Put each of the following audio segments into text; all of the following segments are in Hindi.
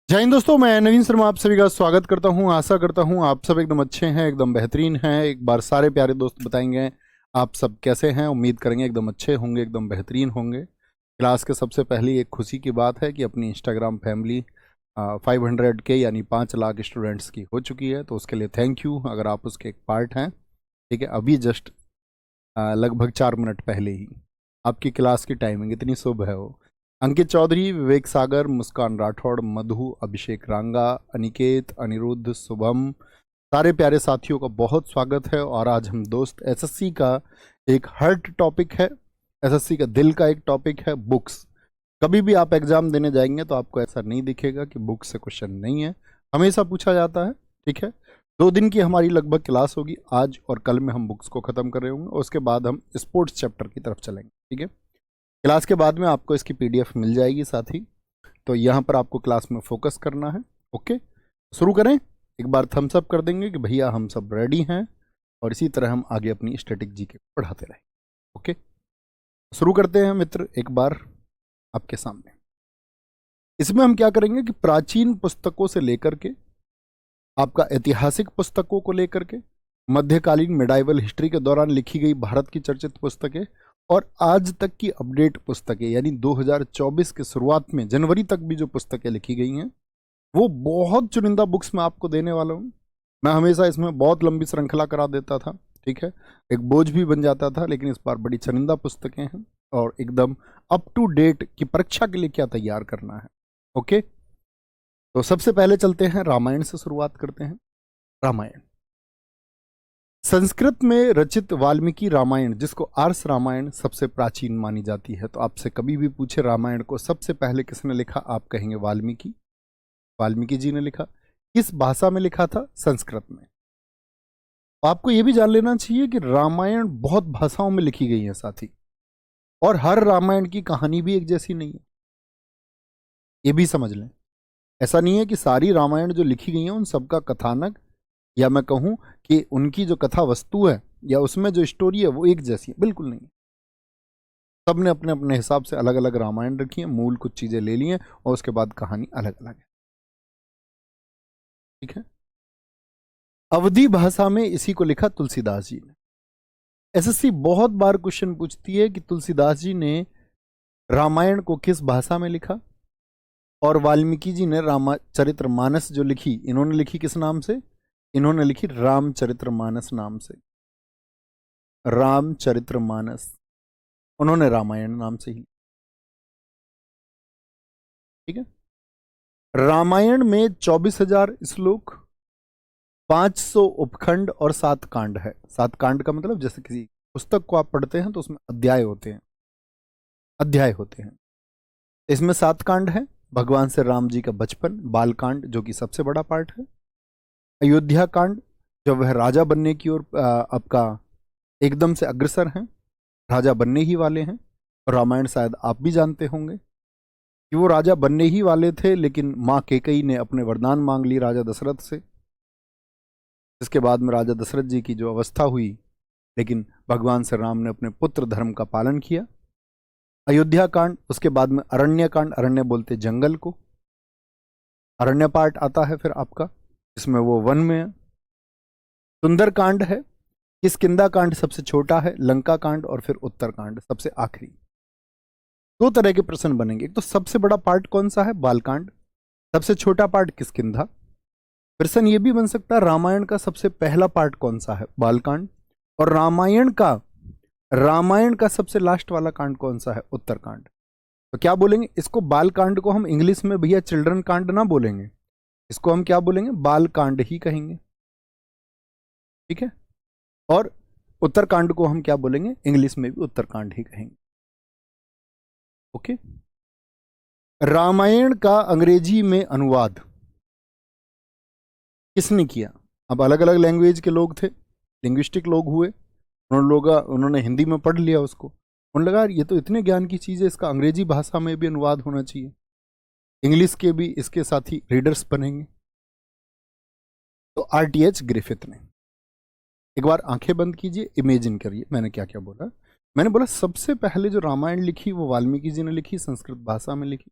जय हिंद दोस्तों, मैं नवीन शर्मा आप सभी का स्वागत करता हूं। आशा करता हूं आप सब एकदम अच्छे हैं, एकदम बेहतरीन हैं। एक बार सारे प्यारे दोस्त बताएंगे आप सब कैसे हैं। उम्मीद करेंगे एकदम अच्छे होंगे, एकदम बेहतरीन होंगे। क्लास के सबसे पहली एक खुशी की बात है कि अपनी इंस्टाग्राम फैमिली 500 के यानी 5 लाख स्टूडेंट्स की हो चुकी है, तो उसके लिए थैंक यू अगर आप उसके एक पार्ट हैं। ठीक है, अभी जस्ट लगभग 4 मिनट पहले ही आपकी क्लास की टाइमिंग इतनी शुभ है वो। अंकित चौधरी, विवेक सागर, मुस्कान राठौड़, मधु, अभिषेक रांगा, अनिकेत, अनिरुद्ध, शुभम, सारे प्यारे साथियों का बहुत स्वागत है। और आज हम दोस्त एसएससी का एक हर्ट टॉपिक है, एसएससी का दिल का एक टॉपिक है, बुक्स। कभी भी आप एग्जाम देने जाएंगे तो आपको ऐसा नहीं दिखेगा कि बुक से क्वेश्चन नहीं है, हमेशा पूछा जाता है। ठीक है, 2 दिन की हमारी लगभग क्लास होगी आज और कल में हम बुक्स को ख़त्म कर रहे होंगे और उसके बाद हम स्पोर्ट्स चैप्टर की तरफ चलेंगे। ठीक है, क्लास के बाद में आपको इसकी पीडीएफ मिल जाएगी साथ ही। तो यहाँ पर आपको क्लास में फोकस करना है। ओके, शुरू करें। एक बार थम्स अप कर देंगे कि भैया हम सब रेडी हैं, और इसी तरह हम आगे अपनी स्टैटिक जीके पढ़ाते रहें। ओके, शुरू करते हैं मित्र। एक बार आपके सामने इसमें हम क्या करेंगे कि प्राचीन पुस्तकों से लेकर के आपका ऐतिहासिक पुस्तकों को लेकर के, मध्यकालीन मिडाइवल हिस्ट्री के दौरान लिखी गई भारत की चर्चित पुस्तकें, और आज तक की अपडेट पुस्तकें यानी 2024 के शुरुआत में जनवरी तक भी जो पुस्तकें लिखी गई हैं, वो बहुत चुनिंदा बुक्स मैं आपको देने वाला हूँ। मैं हमेशा इसमें बहुत लंबी श्रृंखला करा देता था, ठीक है, एक बोझ भी बन जाता था, लेकिन इस बार बड़ी चुनिंदा पुस्तकें हैं और एकदम अप टू डेट की परीक्षा के लिए क्या तैयार करना है। ओके, तो सबसे पहले चलते हैं, रामायण से शुरुआत करते हैं। रामायण संस्कृत में रचित वाल्मीकि रामायण, जिसको आर्ष रामायण सबसे प्राचीन मानी जाती है। तो आपसे कभी भी पूछे रामायण को सबसे पहले किसने लिखा, आप कहेंगे वाल्मीकि, वाल्मीकि जी ने लिखा। किस भाषा में लिखा था, संस्कृत में। आपको यह भी जान लेना चाहिए कि रामायण बहुत भाषाओं में लिखी गई है साथी, और हर रामायण की कहानी भी एक जैसी नहीं है, ये भी समझ लें। ऐसा नहीं है कि सारी रामायण जो लिखी गई है उन सबका कथानक, या मैं कहूं कि उनकी जो कथा वस्तु है या उसमें जो स्टोरी है वो एक जैसी है, बिल्कुल नहीं। सबने अपने अपने हिसाब से अलग अलग रामायण रखी है, मूल कुछ चीजें ले ली हैं और उसके बाद कहानी अलग अलग है। ठीक है, अवधी भाषा में इसी को लिखा तुलसीदास जी ने। एसएससी बहुत बार क्वेश्चन पूछती है कि तुलसीदास जी ने रामायण को किस भाषा में लिखा, और वाल्मीकि जी ने रामचरितमानस जो लिखी, इन्होंने लिखी किस नाम से, इन्होंने लिखी रामचरितमानस नाम से। रामचरितमानस, उन्होंने रामायण नाम से ही। ठीक है, रामायण में 24,000 श्लोक, 500 उपखंड और 7 कांड है। 7 कांड का मतलब जैसे किसी पुस्तक को आप पढ़ते हैं तो उसमें अध्याय होते हैं, अध्याय होते हैं। इसमें 7 कांड है। भगवान श्री राम जी का बचपन, बाल कांड जो कि सबसे बड़ा पार्ट है। अयोध्या कांड, जब वह राजा बनने की ओर आपका एकदम से अग्रसर हैं, राजा बनने ही वाले हैं। और रामायण शायद आप भी जानते होंगे कि वो राजा बनने ही वाले थे, लेकिन माँ कैकेयी ने अपने वरदान मांग ली राजा दशरथ से। इसके बाद में राजा दशरथ जी की जो अवस्था हुई, लेकिन भगवान श्री राम ने अपने पुत्र धर्म का पालन किया। अयोध्या कांड, उसके बाद में अरण्य कांड, अरण्य बोलते जंगल को, अरण्य पार्ट आता है फिर आपका, इसमें वो वन में है। सुंदर कांड है। किष्किंधा कांड सबसे छोटा है, लंका कांड और फिर उत्तर कांड सबसे आखिरी। 2 तरह के प्रश्न बनेंगे, एक तो सबसे बड़ा पार्ट कौन सा है, बालकांड, सबसे छोटा पार्ट किष्किंधा। प्रश्न ये भी बन सकता है रामायण का सबसे पहला पार्ट कौन सा है, बालकांड, और रामायण का सबसे लास्ट वाला कांड कौन सा है, उत्तरकांड। तो क्या बोलेंगे इसको, बाल कांड को हम इंग्लिश में भैया चिल्ड्रन कांड ना बोलेंगे, इसको हम क्या बोलेंगे, बाल कांड ही कहेंगे। ठीक है, और उत्तरकांड को हम क्या बोलेंगे, इंग्लिश में भी उत्तरकांड ही कहेंगे। ओके, रामायण का अंग्रेजी में अनुवाद किसने किया। अब अलग अलग लैंग्वेज के लोग थे, लिंग्विस्टिक लोग हुए, उन्होंने हिंदी में पढ़ लिया उसको, उन्होंने लगा ये तो इतने ज्ञान की चीज़ है, इसका अंग्रेजी भाषा में भी अनुवाद होना चाहिए, इंग्लिश के भी इसके साथ ही रीडर्स बनेंगे। तो आरटीएच ग्रिफिथ ने, एक बार आंखें बंद कीजिए, इमेजिन करिए मैंने क्या क्या बोला। मैंने बोला सबसे पहले जो रामायण लिखी वो वाल्मीकि जी ने लिखी, संस्कृत भाषा में लिखी।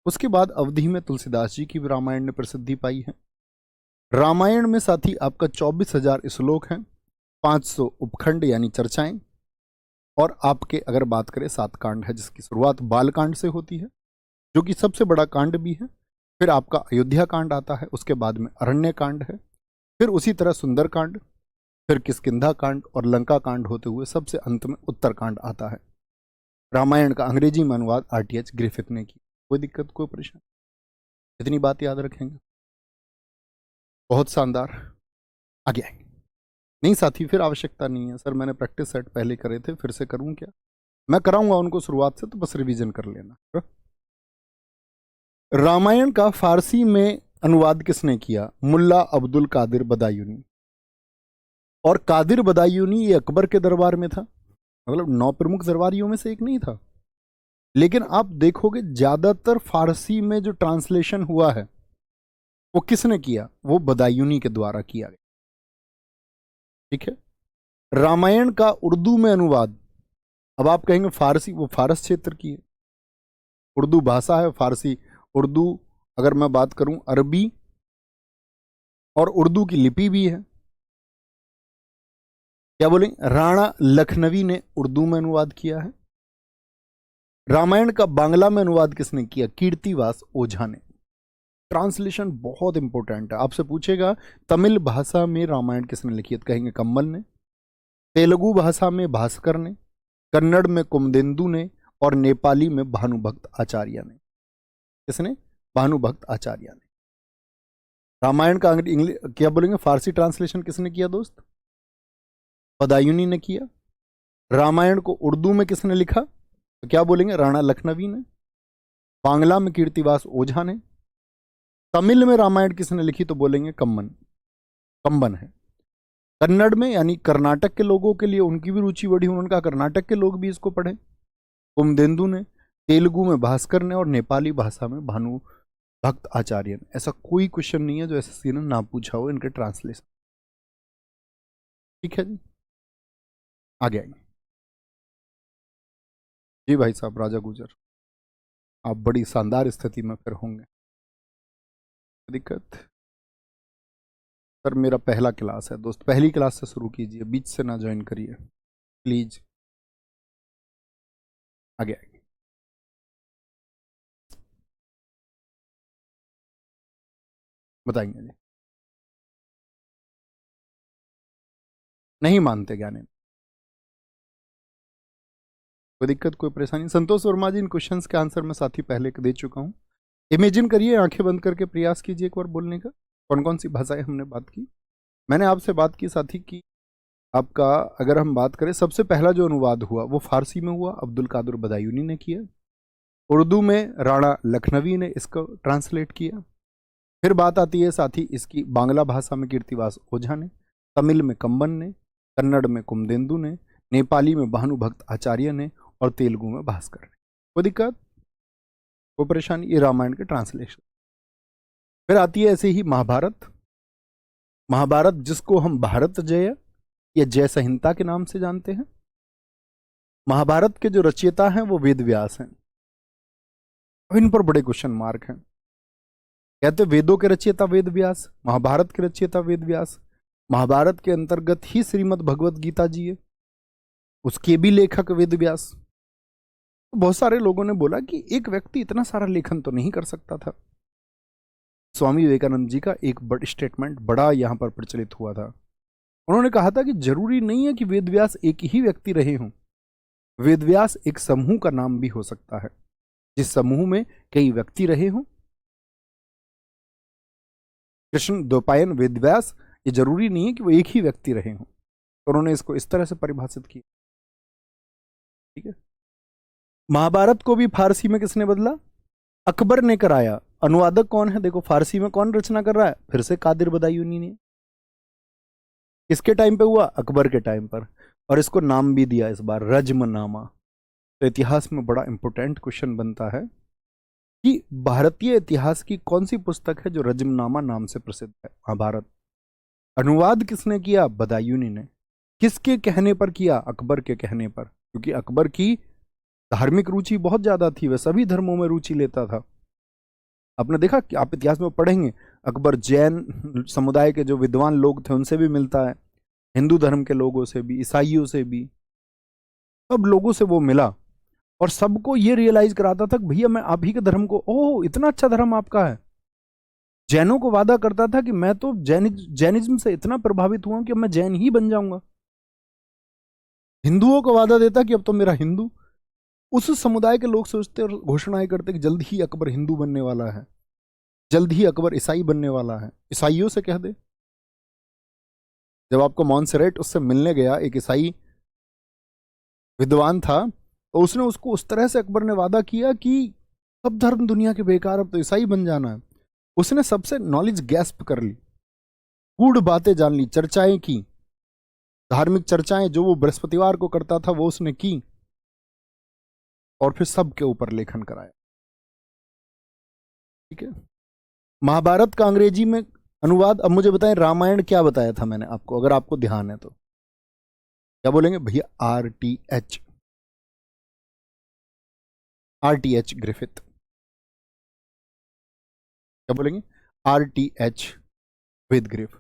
उसके बाद अवधि में तुलसीदास जी की भी रामायण ने प्रसिद्धि पाई है। रामायण में साथी आपका 24,000 श्लोक हैं, 500 उपखंड यानी चर्चाएं, और आपके अगर बात करें 7 कांड है, जिसकी शुरुआत बाल कांड से होती है जो कि सबसे बड़ा कांड भी है। फिर आपका अयोध्या कांड आता है, उसके बाद में अरण्य कांड है, फिर उसी तरह सुंदर कांड, फिर किष्किंधा कांड और लंका कांड होते हुए सबसे अंत में उत्तर कांड आता है। रामायण का अंग्रेजी में अनुवाद RTH ग्रिफिथ ने किया। कोई दिक्कत, कोई परेशानी? इतनी बात याद रखेंगे, बहुत शानदार। आगे आएंगे। नहीं साथी, फिर आवश्यकता नहीं है सर, मैंने प्रैक्टिस सेट पहले करे थे, फिर से करूं क्या? मैं कराऊंगा उनको शुरुआत से, तो बस रिवीजन कर लेना। रामायण का फारसी में अनुवाद किसने किया? मुल्ला अब्दुल कादिर बदायूनी। और कादिर बदायूनी ये अकबर के दरबार में था, मतलब 9 प्रमुख दरबारियों में से एक नहीं था। लेकिन आप देखोगे ज्यादातर फारसी में जो ट्रांसलेशन हुआ है वो किसने किया? वो बदायूनी के द्वारा किया गया। ठीक है। रामायण का उर्दू में अनुवाद, अब आप कहेंगे फारसी, वो फारस क्षेत्र की है, उर्दू भाषा है, फारसी उर्दू, अगर मैं बात करूं अरबी और उर्दू की लिपि भी है। क्या बोलें? राणा लखनवी ने उर्दू में अनुवाद किया है। रामायण का बांग्ला में अनुवाद किसने किया? कीर्तिवास ओझा ने। ट्रांसलेशन बहुत इंपॉर्टेंट है, आपसे पूछेगा तमिल भाषा में रामायण किसने लिखी है, कहेंगे कम्मल ने। तेलुगु भाषा में भास्कर ने, कन्नड़ में कुमदेंदु ने, और नेपाली में भानुभक्त आचार्य ने। किसने? भानुभक्त आचार्य ने। रामायण का इंग्लिश क्या बोलेंगे, फारसी ट्रांसलेशन किसने किया दोस्त? बदायूनी ने किया। रामायण को उर्दू में किसने लिखा? तो क्या बोलेंगे? राणा लखनवी ने। बांग्ला में कीर्तिवास ओझा ने। तमिल में रामायण किसने लिखी? तो बोलेंगे कंबन है। कन्नड़ में यानी कर्नाटक के लोगों के लिए उनकी भी रुचि बढ़ी, उन्होंने कहा कर्नाटक के लोग भी इसको पढ़ें, कुमदेंदु ने। तेलुगु में भास्कर ने, और नेपाली भाषा में भानुभक्त आचार्य ने। ऐसा कोई क्वेश्चन नहीं है जो SSC ने ना पूछा हो इनके ट्रांसलेशन। ठीक है जी, आगे आइए। जी भाई साहब राजा गुजर, आप बड़ी शानदार स्थिति में फिर होंगे। दिक्कत सर, मेरा पहला क्लास है दोस्त, पहली क्लास से शुरू कीजिए, बीच से ना ज्वाइन करिए प्लीज। आगे आइए। बताएंगे जी। नहीं मानते ज्ञानी, कोई दिक्कत, कोई परेशानी? संतोष वर्मा जी, इन क्वेश्चंस के आंसर मैं साथी पहले दे चुका हूं। इमेजिन करिए, आंखें बंद करके प्रयास कीजिए एक बार बोलने का। कौन कौन सी भाषाएं हमने बात की? मैंने आपसे बात की साथी की आपका, अगर हम बात करें सबसे पहला जो अनुवाद हुआ वो फारसी में हुआ, अब्दुल कादिर बदायूनी ने किया। उर्दू में राणा लखनवी ने इसको ट्रांसलेट किया। फिर बात आती है साथी इसकी बांग्ला भाषा में कीर्तिवास ओझा ने, तमिल में कंबन ने, कन्नड़ में कुमदेंदु ने, नेपाली में भानुभक्त आचार्य ने, और तेलुगु में भास्कर ने। कोई दिक्कत, कोई परेशानी? ये रामायण के ट्रांसलेशन। फिर आती है ऐसे ही महाभारत। महाभारत जिसको हम भारत जय या जय संहिता के नाम से जानते हैं। महाभारत के जो रचयिता हैं वो वेद व्यास हैं। इन पर बड़े क्वेश्चन मार्क हैं। कहते वेदों के रचयिता वेद व्यास, महाभारत के रचयिता वेद व्यास। महाभारत के अंतर्गत ही श्रीमद् भगवत गीता जी है, उसके भी लेखक वेद व्यास। तो बहुत सारे लोगों ने बोला कि एक व्यक्ति इतना सारा लेखन तो नहीं कर सकता था। स्वामी विवेकानंद जी का एक बड़ा स्टेटमेंट बड़ा यहां पर प्रचलित हुआ था। उन्होंने कहा था कि जरूरी नहीं है कि वेद व्यास एक ही व्यक्ति रहे हों, वेद व्यास एक समूह का नाम भी हो सकता है, जिस समूह में कई व्यक्ति रहे हों। कृष्ण द्वैपायन वेद व्यास, ये जरूरी नहीं है कि वो एक ही व्यक्ति रहे हों। तो उन्होंने इसको इस तरह से परिभाषित किया। ठीक है। महाभारत को भी फारसी में किसने बदला? अकबर ने कराया। अनुवादक कौन है? देखो फारसी में कौन रचना कर रहा है? फिर से कादिर बदायूनी ने। किसके टाइम पे हुआ? अकबर के टाइम पर। और इसको नाम भी दिया इस बार रज्मनामा। तो इतिहास में बड़ा इंपॉर्टेंट क्वेश्चन बनता है कि भारतीय इतिहास की कौन सी पुस्तक है जो रज्मनामा नाम से प्रसिद्ध है? महाभारत। अनुवाद किसने किया? बदायूनी ने। किसके कहने पर किया? अकबर के कहने पर, क्योंकि अकबर की धार्मिक रुचि बहुत ज्यादा थी, वह सभी धर्मों में रुचि लेता था। आपने देखा कि आप इतिहास में पढ़ेंगे, अकबर जैन समुदाय के जो विद्वान लोग थे उनसे भी मिलता है, हिंदू धर्म के लोगों से भी, ईसाइयों से भी, सब लोगों से वो मिला और सबको ये रियलाइज कराता था कि भैया मैं आप ही के धर्म को, ओह इतना अच्छा धर्म आपका है। जैनों को वादा करता था कि मैं तो जैनिज्म से इतना प्रभावित हुआ कि अब मैं जैन ही बन जाऊंगा। हिंदुओं को वादा देता कि अब तो मेरा हिंदू। उस समुदाय के लोग सोचते और घोषणाएं करते कि जल्द ही अकबर हिंदू बनने वाला है, जल्द ही अकबर ईसाई बनने वाला है, ईसाइयों से कह दे। जब आपको मॉन्सेरेट उससे मिलने गया, एक ईसाई विद्वान था, तो उसने उसको उस तरह से, अकबर ने वादा किया कि सब धर्म दुनिया के बेकार, अब तो ईसाई बन जाना है। उसने सबसे नॉलेज गैस्प कर ली, गूढ़ बातें जान ली, चर्चाएं की, धार्मिक चर्चाएं जो वो बृहस्पतिवार को करता था वो उसने की, और फिर सबके ऊपर लेखन कराया। ठीक है। महाभारत का अंग्रेजी में अनुवाद, अब मुझे बताएं रामायण क्या बताया था मैंने आपको, अगर आपको ध्यान है तो क्या बोलेंगे भैया? RTH, RTH Griffith. क्या बोलेंगे? RTH वेद ग्रिफ।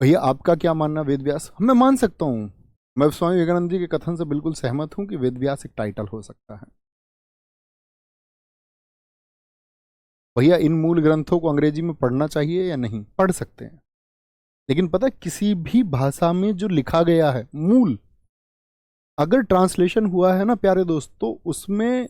भैया आपका क्या मानना वेद व्यास? मैं मान सकता हूं, मैं स्वामी विवेकानंद जी के कथन से बिल्कुल सहमत हूं कि वेद व्यास एक टाइटल हो सकता है। भैया इन मूल ग्रंथों को अंग्रेजी में पढ़ना चाहिए या नहीं? पढ़ सकते हैं, लेकिन पता है किसी भी भाषा में जो लिखा गया है मूल, अगर ट्रांसलेशन हुआ है ना प्यारे दोस्त, तो उसमें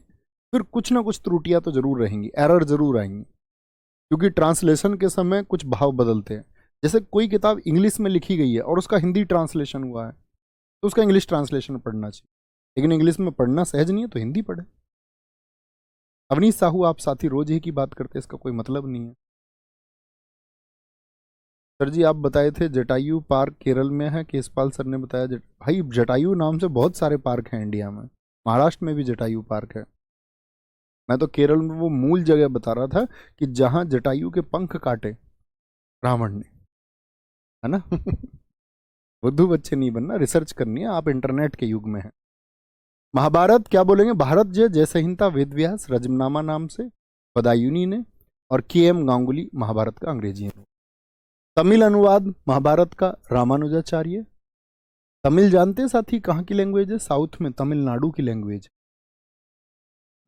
फिर कुछ ना कुछ त्रुटियां तो जरूर रहेंगी, एरर जरूर आएंगी, क्योंकि ट्रांसलेशन के समय कुछ भाव बदलते हैं। जैसे कोई किताब इंग्लिश में लिखी गई है और उसका हिंदी ट्रांसलेशन हुआ है, तो उसका इंग्लिश ट्रांसलेशन पढ़ना चाहिए, लेकिन इंग्लिश में पढ़ना सहज नहीं है तो हिंदी पढ़े। अवनीश साहू, आप साथी रोज ही की बात करते हैं, इसका कोई मतलब नहीं है। सर जी आप बताए थे जटायु पार्क केरल में है, केसपाल सर ने बताया। भाई जटायु नाम से बहुत सारे पार्क हैं इंडिया में, महाराष्ट्र में भी जटायु पार्क है। मैं तो केरल में वो मूल जगह बता रहा था कि जहां जटायु के पंख काटे रावण ने, है ना। बुद्धू बच्चे नहीं बनना, रिसर्च करनी है, आप इंटरनेट के युग में हैं। महाभारत क्या बोलेंगे? भारत जय संहिता वेद व्यास रजमनामा नाम से बदायूनी ने, और KM गांगुली महाभारत का अंग्रेजी अनुवाद। तमिल अनुवाद महाभारत का रामानुजाचार्य। तमिल जानते हैं साथी कहाँ की लैंग्वेज है? साउथ में तमिलनाडु की लैंग्वेज।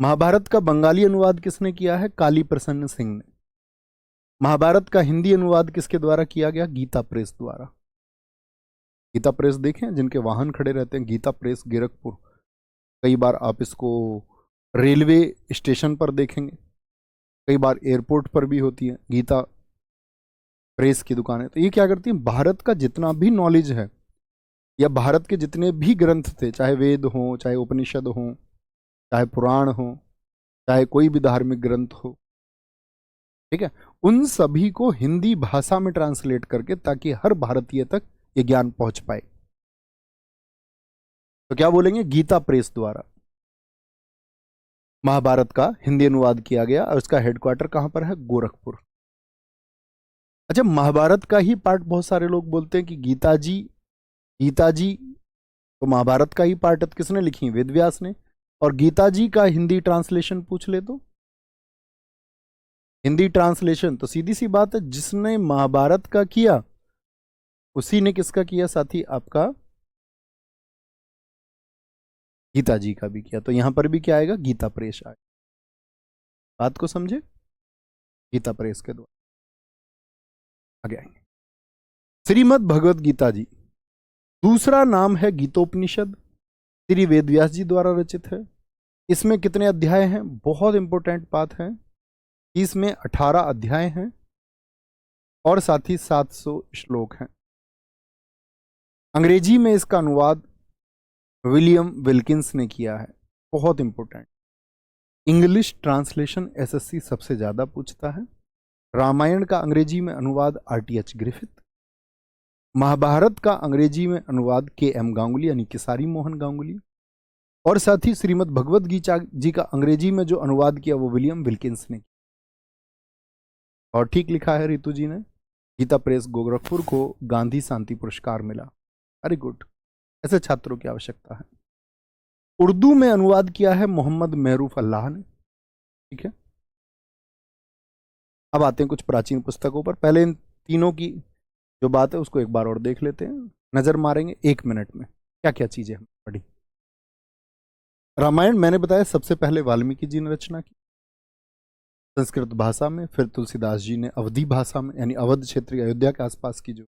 महाभारत का बंगाली अनुवाद किसने किया है? काली प्रसन्न सिंह ने। महाभारत का हिंदी अनुवाद किसके द्वारा किया गया? गीता प्रेस द्वारा। गीता प्रेस देखें, जिनके वाहन खड़े रहते हैं, गीता प्रेस गोरखपुर। कई बार आप इसको रेलवे स्टेशन पर देखेंगे, कई बार एयरपोर्ट पर भी होती है गीता प्रेस की दुकानें। तो ये क्या करती है, भारत का जितना भी नॉलेज है या भारत के जितने भी ग्रंथ थे, चाहे वेद हो, चाहे उपनिषद हो, चाहे पुराण हो, चाहे कोई भी धार्मिक ग्रंथ हो, ठीक है, उन सभी को हिंदी भाषा में ट्रांसलेट करके, ताकि हर भारतीय तक ये ज्ञान पहुंच पाए। तो क्या बोलेंगे? गीता प्रेस द्वारा महाभारत का हिंदी अनुवाद किया गया, और उसका हेडक्वार्टर कहां पर है? गोरखपुर। अच्छा, महाभारत का ही पार्ट बहुत सारे लोग बोलते हैं कि गीता जी तो महाभारत का ही पार्ट किसने लिखी? वेद व्यास ने। और गीता जी का हिंदी ट्रांसलेशन पूछ ले तो, हिंदी ट्रांसलेशन तो सीधी सी बात है, जिसने महाभारत का किया उसी ने किसका किया साथी? आपका गीता जी का भी किया। तो यहां पर भी क्या आएगा? गीता प्रेस आएगा। बात को समझे? गीता प्रेस के द्वारा आगे आएंगे। श्रीमद् भगवत गीता जी, दूसरा नाम है गीतोपनिषद, श्री वेदव्यास जी द्वारा रचित है। इसमें कितने अध्याय हैं? बहुत इंपॉर्टेंट बात है, इसमें 18 अध्याय हैं और साथ ही 700 श्लोक हैं। अंग्रेजी में इसका अनुवाद विलियम विल्किंस ने किया है, बहुत इंपॉर्टेंट। इंग्लिश ट्रांसलेशन SSC सबसे ज्यादा पूछता है। रामायण का अंग्रेजी में अनुवाद RTH ग्रिफिथ। महाभारत का अंग्रेजी में अनुवाद KM गांगुली यानी किसारी मोहन गांगुली। और साथ ही श्रीमद् भगवत गीता जी का अंग्रेजी में जो अनुवाद किया वो विलियम विल्किंस ने किया। और ठीक लिखा है रितु जी ने, गीता प्रेस गोरखपुर को गांधी शांति पुरस्कार मिला। वेरी गुड, ऐसे छात्रों की आवश्यकता है। उर्दू में अनुवाद किया है मोहम्मद महरूफ अल्लाह ने, ठीक है। अब आते हैं कुछ प्राचीन पुस्तकों पर। पहले इन तीनों की जो बात है उसको एक बार और देख लेते हैं, नजर मारेंगे 1 मिनट में क्या क्या चीजें हम पढ़ी। रामायण मैंने बताया सबसे पहले वाल्मीकि जी ने रचना की संस्कृत भाषा में, फिर तुलसीदास जी ने अवधी भाषा में, यानी अवध क्षेत्र अयोध्या के आसपास की जो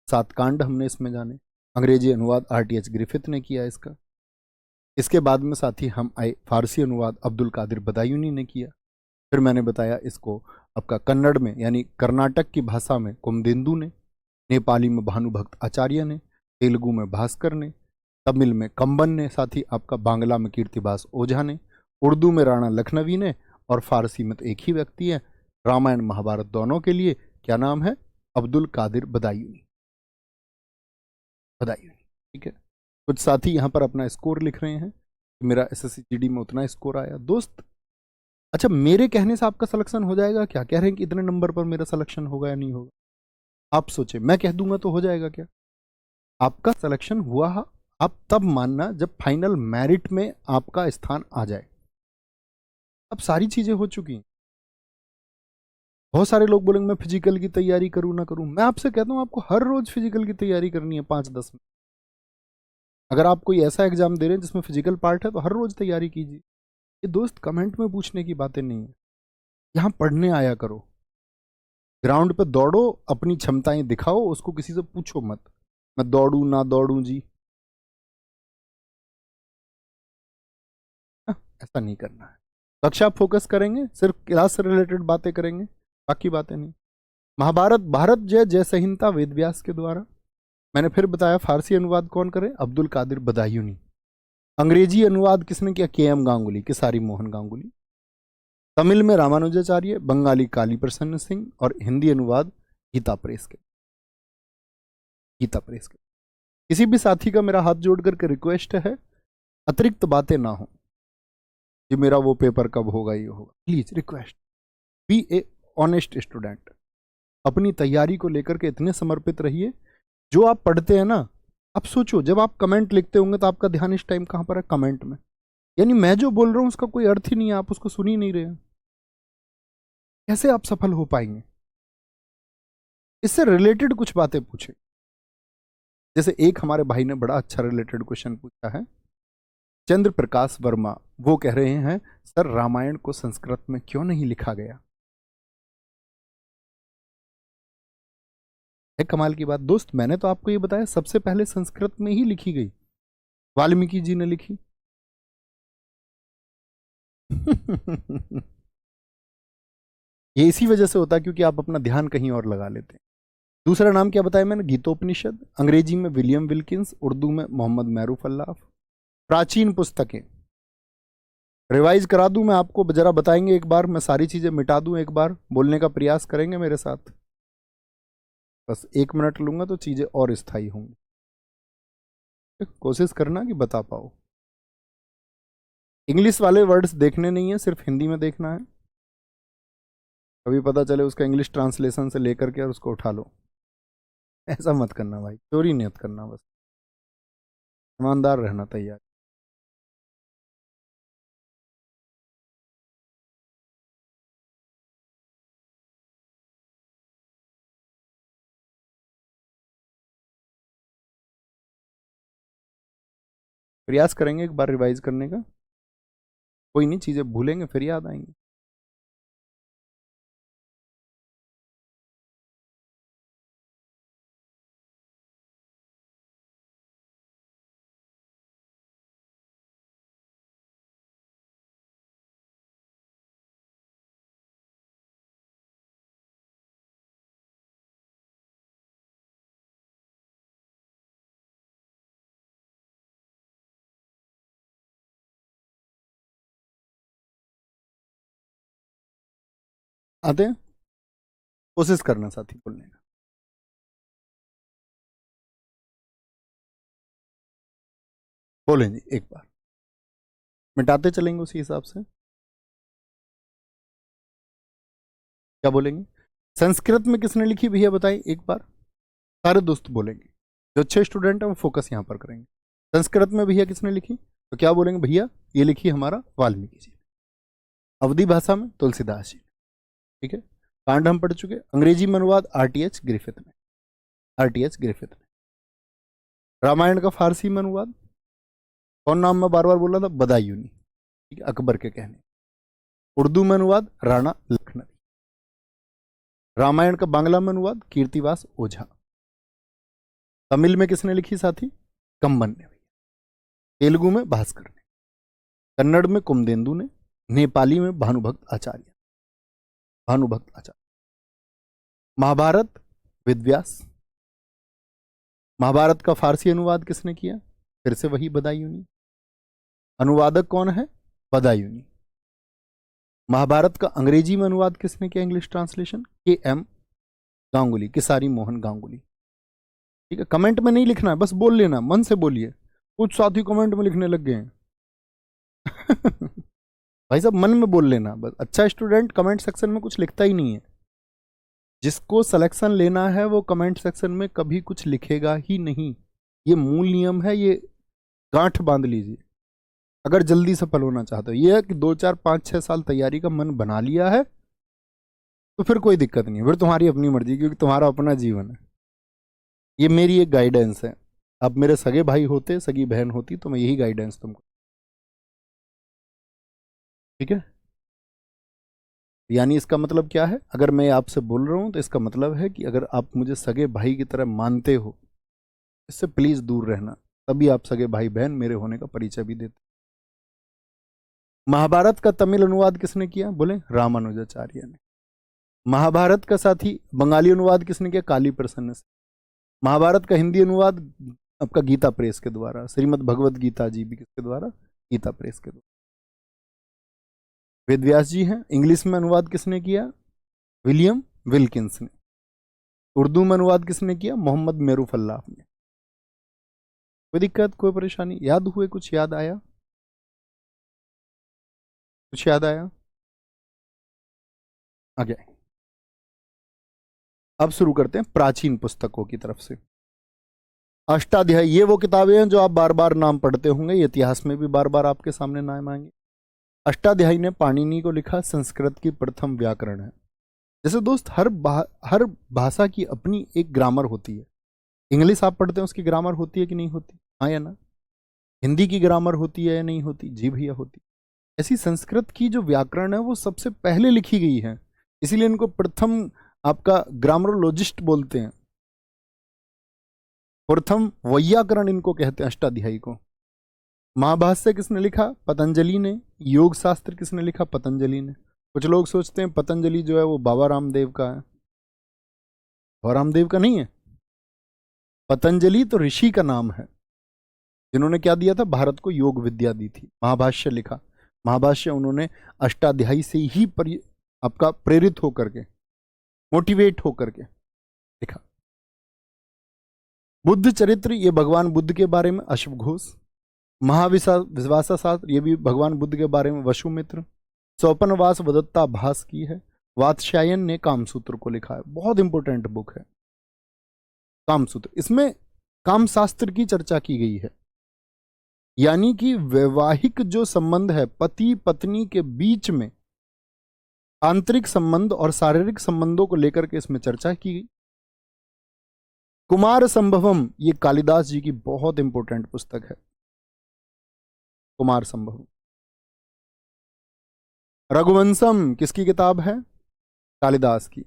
7 कांड हमने इसमें जाने। अंग्रेजी अनुवाद RTH ग्रिफिथ ने किया इसका। इसके बाद में साथ ही हम आए फारसी अनुवाद अब्दुल कादिर बदायूनी ने किया। फिर मैंने बताया इसको आपका कन्नड़ में यानी कर्नाटक की भाषा में कुमदेंदु ने, नेपाली में भानुभक्त आचार्य ने, तेलुगु में भास्कर ने, तमिल में कंबन ने, साथ ही आपका बांग्ला में कीर्तिबास ओझा ने, उर्दू में राणा लखनवी ने, और फारसी में तो एक ही व्यक्ति है, रामायण महाभारत दोनों के लिए क्या नाम है, अब्दुल कादिर बदायूनी। ठीक है। कुछ साथी यहाँ पर अपना स्कोर लिख रहे हैं कि मेरा SSC GD में उतना स्कोर आया। दोस्त अच्छा, मेरे कहने से आपका सिलेक्शन हो जाएगा क्या? कह रहे हैं कि इतने नंबर पर मेरा सिलेक्शन होगा या नहीं होगा? आप सोचे, मैं कह दूंगा तो हो जाएगा क्या? आपका सिलेक्शन हुआ आप तब मानना जब फाइनल मेरिट में आपका स्थान आ जाए। अब सारी चीजें हो चुकी हैं। बहुत सारे लोग बोलेंगे मैं फिजिकल की तैयारी करूं ना करूं। मैं आपसे कहता हूं आपको हर रोज फिजिकल की तैयारी करनी है 5-10 मिनट। अगर आप कोई ऐसा एग्जाम दे रहे हैं जिसमें फिजिकल पार्ट है तो हर रोज तैयारी कीजिए। ये दोस्त कमेंट में पूछने की बातें नहीं है, यहां पढ़ने आया करो, ग्राउंड पे दौड़ो, अपनी क्षमताएं दिखाओ, उसको किसी से पूछो मत मैं दौड़ू ना दौड़ू जी। ऐसा नहीं करना है। कक्षा फोकस करेंगे, सिर्फ क्लास से रिलेटेड बातें करेंगे, बाकी बातें नहीं। महाभारत भारत जय जय संहिता वेदव्यास के द्वारा। मैंने फिर बताया फारसी अनुवाद कौन करे, अब्दुल कादिर बदायूनी। अंग्रेजी अनुवाद किसने किया, KM गांगुली, केसारी मोहन गांगुली। तमिल में रामानुजाचार्य, बंगाली काली प्रसन्न सिंह, और हिंदी अनुवाद गीता प्रेस के। किसी भी साथी का मेरा हाथ जोड़ करके रिक्वेस्ट है, अतिरिक्त बातें ना हो कि मेरा वो पेपर कब होगा, ये होगा, please request, be a honest student. अपनी तैयारी को लेकर के इतने समर्पित रहिए। जो आप पढ़ते हैं ना, आप सोचो जब आप कमेंट लिखते होंगे तो आपका ध्यान इस टाइम कहां पर है, कमेंट में। यानी मैं जो बोल रहा हूं उसका कोई अर्थ ही नहीं है, आप उसको सुन ही नहीं रहे हैं। कैसे आप सफल हो पाएंगे? इससे रिलेटेड कुछ बातें पूछे। जैसे एक हमारे भाई ने बड़ा अच्छा रिलेटेड क्वेश्चन पूछा है, चंद्र प्रकाश वर्मा। वो कह रहे हैं सर रामायण को संस्कृत में क्यों नहीं लिखा गया? है कमाल की बात। दोस्त मैंने तो आपको ये बताया सबसे पहले संस्कृत में ही लिखी गई, वाल्मीकि जी ने लिखी। ये इसी वजह से होता है क्योंकि आप अपना ध्यान कहीं और लगा लेते हैं। दूसरा नाम क्या बताया मैंने, गीतोपनिषद। अंग्रेजी में विलियम विल्किंस, उर्दू में मोहम्मद मैरूफ अल्लाफ। प्राचीन पुस्तकें रिवाइज करा दूं मैं आपको, जरा बताएंगे एक बार, मैं सारी चीजें मिटा दूं एक बार, बोलने का प्रयास करेंगे मेरे साथ? बस 1 मिनट लूंगा तो चीजें और स्थायी होंगी। कोशिश करना कि बता पाओ। इंग्लिश वाले वर्ड्स देखने नहीं है, सिर्फ हिंदी में देखना है। कभी पता चले उसका इंग्लिश ट्रांसलेशन से लेकर के और उसको उठा लो, ऐसा मत करना भाई, चोरी नियत करना, बस ईमानदार रहना तैयार। प्रयास करेंगे एक बार रिवाइज करने का, कोई नहीं, चीजें भूलेंगे फिर याद आएंगी। आते हैं, कोशिश करना साथी बोलने का। बोलेंगे एक बार, मिटाते चलेंगे उसी हिसाब से। क्या बोलेंगे? संस्कृत में किसने लिखी भैया बताइए एक बार, सारे दोस्त बोलेंगे। जो अच्छे स्टूडेंट है वो फोकस यहां पर करेंगे। संस्कृत में भैया किसने लिखी, तो क्या बोलेंगे भैया ये लिखी हमारा वाल्मीकि जी। अवधी भाषा में तुलसीदास जी। ठीक है। कांड हम पढ़ चुके। अंग्रेजी में अनुवाद आरटीएच ग्रिफिथ ने, आरटीएच ग्रिफिथ ने। रामायण का फारसी में अनुवाद कौन नाम मैं बार बार बोल रहा था, बदायूनी, ठीक है, अकबर के कहने। उर्दू में अनुवाद राणा लखनवी। रामायण का बांग्ला में अनुवाद कीर्तिवास ओझा। तमिल में किसने लिखी साथी, कंबन ने। तेलुगु में भास्कर ने। कन्नड़ में कुमदेंदु ने। नेपाली में भानुभक्त आचार्य, भानुभक्त आचार्य। महाभारत वेदव्यास। महाभारत का फारसी अनुवाद किसने किया, फिर से वही बदायूनी। अनुवादक कौन है, बदायूनी। महाभारत का अंग्रेजी में अनुवाद किसने किया, English translation, KM. Ganguly, Kisari Mohan Ganguly. ठीक है, कमेंट में नहीं लिखना है, बस बोल लेना, मन से बोलिए। कुछ साथी कमेंट में लिखने लग गए हैं भाई साहब मन में बोल लेना बस। अच्छा स्टूडेंट कमेंट सेक्शन में कुछ लिखता ही नहीं है। जिसको सिलेक्शन लेना है वो कमेंट सेक्शन में कभी कुछ लिखेगा ही नहीं। ये मूल नियम है, ये गांठ बांध लीजिए अगर जल्दी सफल होना चाहते हो। ये है कि 2 4 5 6 साल तैयारी का मन बना लिया है तो फिर कोई दिक्कत नहीं है, फिर तुम्हारी अपनी मर्जी, क्योंकि तुम्हारा अपना जीवन है। ये मेरी एक गाइडेंस है। अब मेरे सगे भाई होते, सगी बहन होती, तो मैं यही गाइडेंस तुमको, ठीक है। यानी इसका मतलब क्या है, अगर मैं आपसे बोल रहा हूं तो इसका मतलब है कि अगर आप मुझे सगे भाई की तरह मानते हो, इससे प्लीज दूर रहना, तभी आप सगे भाई बहन मेरे होने का परिचय भी देते। महाभारत का तमिल अनुवाद किसने किया, बोले रामानुजाचार्य ने। महाभारत का साथी बंगाली अनुवाद किसने किया, काली प्रसन्न से। महाभारत का हिंदी अनुवाद आपका गीता प्रेस के द्वारा, श्रीमद् भगवत गीता जी भी किसके द्वारा, गीता प्रेस के द्वारा। वेदव्यास जी हैं। इंग्लिश में अनुवाद किसने किया, विलियम विल्किंस ने। उर्दू में अनुवाद किसने किया, मोहम्मद मेरूफ अल्लाफ ने। कोई दिक्कत, कोई परेशानी, याद हुए, कुछ याद आया, कुछ याद आया, आ गया। अब शुरू करते हैं प्राचीन पुस्तकों की तरफ से। अष्टाध्यायी, ये वो किताबें हैं जो आप बार बार नाम पढ़ते होंगे, इतिहास में भी बार बार आपके सामने नाम आएंगे। अष्टाध्यायी ने पाणिनि को लिखा, संस्कृत की प्रथम व्याकरण है। जैसे दोस्त हर भाषा की अपनी एक ग्रामर होती है। इंग्लिश आप पढ़ते हैं उसकी ग्रामर होती है कि नहीं होती, हाँ या ना। हिंदी की ग्रामर होती है या नहीं होती, जी भैया होती। ऐसी संस्कृत की जो व्याकरण है वो सबसे पहले लिखी गई है, इसीलिए इनको प्रथम आपका ग्रामरोलॉजिस्ट बोलते हैं। प्रथम वैयाकरण इनको कहते हैं, अष्टाध्यायी को। महाभाष्य किसने लिखा, पतंजलि ने। योग शास्त्र किसने लिखा, पतंजलि ने। कुछ लोग सोचते हैं पतंजलि जो है वो बाबा रामदेव का है, बाबा रामदेव का नहीं है। पतंजलि तो ऋषि का नाम है, जिन्होंने क्या दिया था, भारत को योग विद्या दी थी। महाभाष्य लिखा, महाभाष्य उन्होंने अष्टाध्यायी से ही आपका प्रेरित होकर के, मोटिवेट होकर के लिखा। बुद्ध चरित्र, ये भगवान बुद्ध के बारे में, अश्वघोष। महाविश्वासा शास्त्र, ये भी भगवान बुद्ध के बारे में, वसुमित्र। स्वपनवास वदत्ता भास की है। वात्स्यायन ने कामसूत्र को लिखा है, बहुत इंपॉर्टेंट बुक है कामसूत्र। इसमें कामशास्त्र की चर्चा की गई है, यानी कि वैवाहिक जो संबंध है पति पत्नी के बीच में, आंतरिक संबंध और शारीरिक संबंधों को लेकर के इसमें चर्चा की गई। कुमार संभवम, ये कालिदास जी की बहुत इंपॉर्टेंट पुस्तक है, कुमार संभवम। रघुवंशम किसकी किताब है, कालिदास की।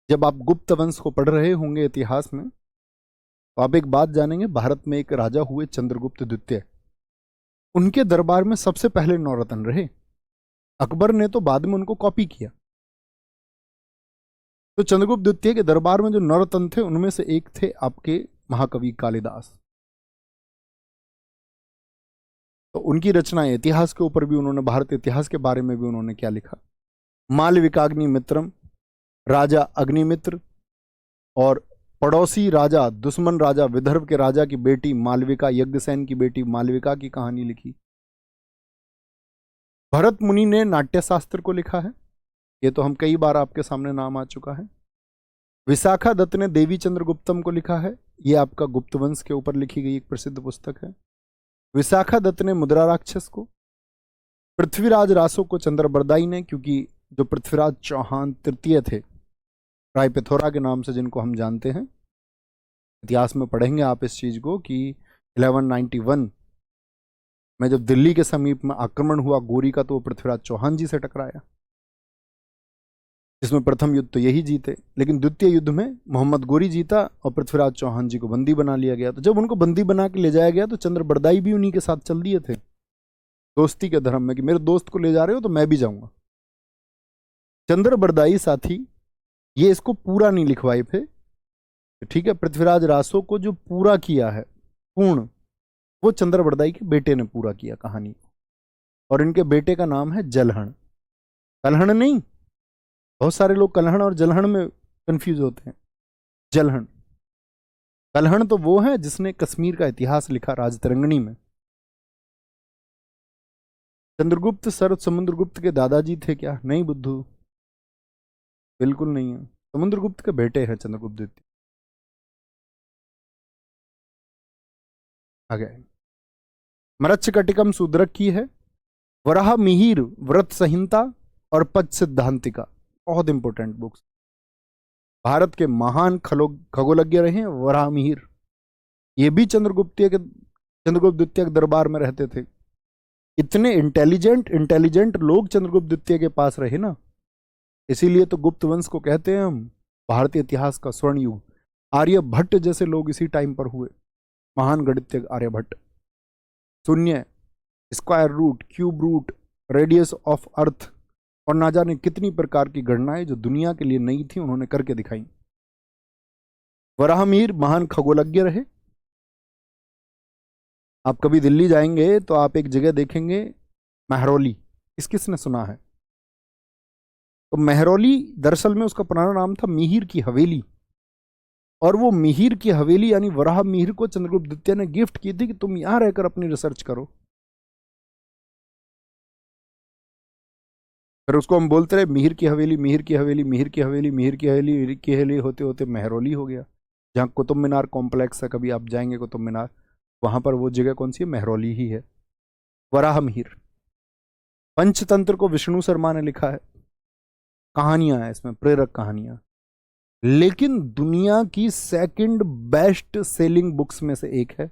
जब आप गुप्त वंश को पढ़ रहे होंगे इतिहास में, तो आप एक बात जानेंगे, भारत में एक राजा हुए चंद्रगुप्त द्वितीय, उनके दरबार में सबसे पहले नौरत्न रहे। अकबर ने तो बाद में उनको कॉपी किया। तो चंद्रगुप्त द्वितीय के दरबार में जो नौरत्न थे उनमें से एक थे आपके महाकवि कालिदास। तो उनकी रचनाएं, इतिहास के ऊपर भी उन्होंने, भारत इतिहास के बारे में भी उन्होंने क्या लिखा, मालविकाग्निमित्रम, राजा अग्निमित्र और पड़ोसी राजा, दुश्मन राजा विदर्भ के राजा की बेटी मालविका, यज्ञसेन की बेटी मालविका की कहानी लिखी। भरत मुनि ने नाट्य शास्त्र को लिखा है, ये तो हम कई बार आपके सामने नाम आ चुका है। विशाखा दत्त ने देवी चंद्रगुप्तम को लिखा है, ये आपका गुप्त वंश के ऊपर लिखी गई एक प्रसिद्ध पुस्तक है। विशाखा दत्त ने मुद्रा राक्षस को। पृथ्वीराज रासो को चंद्रबरदाई ने, क्योंकि जो पृथ्वीराज चौहान तृतीय थे ट्राइपेथोरा के नाम से जिनको हम जानते हैं। इतिहास में पढ़ेंगे आप इस चीज को कि 1191 में जब दिल्ली के समीप में आक्रमण हुआ गोरी का, तो वो पृथ्वीराज चौहान जी से टकराया। इसमें प्रथम युद्ध तो यही जीते, लेकिन द्वितीय युद्ध में मोहम्मद गोरी जीता और पृथ्वीराज चौहान जी को बंदी बना लिया गया। तो जब उनको बंदी बना के ले जाया गया तो चंद्र बरदाई भी उन्हीं के साथ चल दिए थे, दोस्ती के धर्म में, कि मेरे दोस्त को ले जा रहे हो तो मैं भी जाऊंगा। चंद्र बरदाई साथी ये इसको पूरा नहीं लिखवाए थे, ठीक है। पृथ्वीराज रासो को जो पूरा किया है पूर्ण, वो चंद्र बरदाई के बेटे ने पूरा किया कहानी को, और इनके बेटे का नाम है जलहण। कलहण नहीं, बहुत सारे लोग कलहण और जलहण में कंफ्यूज होते हैं। जलहण, कलहण तो वो है जिसने कश्मीर का इतिहास लिखा राजतरंगिणी में। चंद्रगुप्त समुद्रगुप्त के दादाजी थे क्या? नहीं बुद्धू, बिल्कुल नहीं है। समुद्रगुप्त के बेटे हैं चंद्रगुप्त द्वितीय। आगे मरच्छकटिकम शूद्रक की है, वराह मिहिर व्रत संहिता और पच सिद्धांतिका, बहुत इंपॉर्टेंट बुक्स। भारत के महान खगोलज्ञ रहे वराह मिहिर, ये भी चंद्रगुप्त द्वितीय के दरबार में रहते थे। इतने इंटेलिजेंट लोग चंद्रगुप्त द्वितीय के पास रहे ना, इसीलिए तो गुप्त वंश को कहते हैं हम भारतीय इतिहास का स्वर्ण युग। आर्यभट्ट जैसे लोग इसी टाइम पर हुए, महान गणितज्ञ आर्यभट्ट। शून्य, square root, cube root, radius of earth और ना जाने कितनी प्रकार की गणनाएं जो दुनिया के लिए नई थी उन्होंने करके दिखाई। वराहमिहिर महान खगोलज्ञ रहे। आप कभी दिल्ली जाएंगे तो आप एक जगह देखेंगे महरौली, किसने सुना है? तो महरौली दरअसल में उसका पुराना नाम था मिहिर की हवेली, और वो मिहिर की हवेली यानी वराह मिहिर को चंद्रगुप्त द्वितीय ने गिफ्ट की थी कि तुम यहां रहकर अपनी रिसर्च करो। फिर उसको हम बोलते रहे मिहिर की हवेली, मिहिर की हवेली, मिहिर की हवेली, मिहिर की हवेली, मिहिर की हवेली होते होते महरौली हो गया। जहाँ कुतुब मीनार कॉम्प्लेक्स है, कभी आप जाएंगे कुतुब मीनार, वहां पर वो जगह कौन सी है? महरौली ही है। वराह मिहिर। पंचतंत्र को विष्णु शर्मा ने लिखा है, कहानियां हैं इसमें, प्रेरक कहानियां, लेकिन दुनिया की सेकंड बेस्ट सेलिंग बुक्स में से एक है।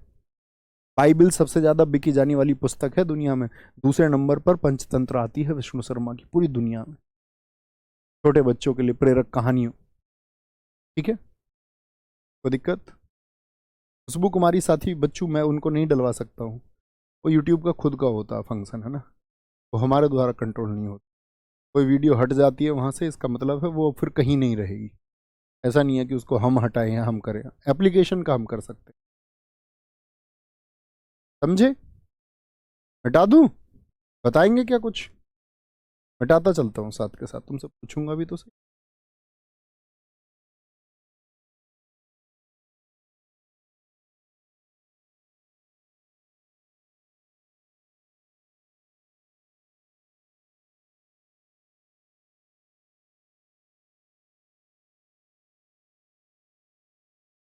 बाइबल सबसे ज्यादा बिकी जाने वाली पुस्तक है दुनिया में, दूसरे नंबर पर पंचतंत्र आती है विष्णु शर्मा की, पूरी दुनिया में छोटे बच्चों के लिए प्रेरक कहानियों। ठीक है, कोई दिक्कत? खुशबू कुमारी साथी बच्चू, मैं उनको नहीं डलवा सकता हूँ, वो यूट्यूब का खुद का होता फंक्शन है ना, वो हमारे द्वारा कंट्रोल नहीं होता। कोई वीडियो हट जाती है वहां से, इसका मतलब है वो फिर कहीं नहीं रहेगी। ऐसा नहीं है कि उसको हम हटाएं या हम करें, एप्लीकेशन का हम कर सकते हैं, समझे? हटा दूं? बताएंगे क्या कुछ? हटाता चलता हूं साथ के साथ, तुमसे पूछूंगा भी तो सही।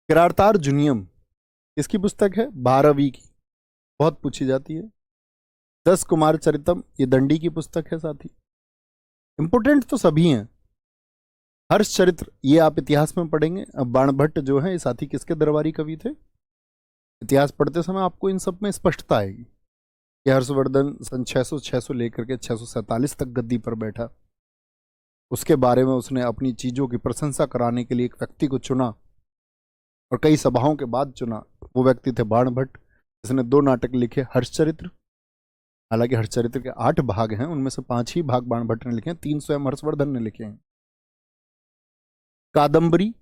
किरातार्जुनियम किसकी पुस्तक है? 12वीं की, बहुत पूछी जाती है। 10 कुमार चरितम ये दंडी की पुस्तक है साथी। इंपोर्टेंट तो सभी हैं। हर्ष चरित्र ये आप इतिहास में पढ़ेंगे। अब बाणभट्ट जो है ये साथी किसके दरबारी कवि थे? इतिहास पढ़ते समय आपको इन सब में स्पष्टता आएगी कि हर्षवर्धन सन 600 लेकर के 647 तक गद्दी पर बैठा। उसके बारे में उसने अपनी चीजों की प्रशंसा कराने के लिए एक व्यक्ति को चुना और कई सभाओं के बाद चुना। वो व्यक्ति थे बाणभट्ट, जिसने 2 नाटक लिखे, हर्षचरित्र। हालांकि हर्षचरित्र के 8 भाग हैं, उनमें से 5 ही भाग बाणभट्ट ने लिखे हैं, 3 स्वयं हर्षवर्धन ने लिखे हैं। कादंबरी,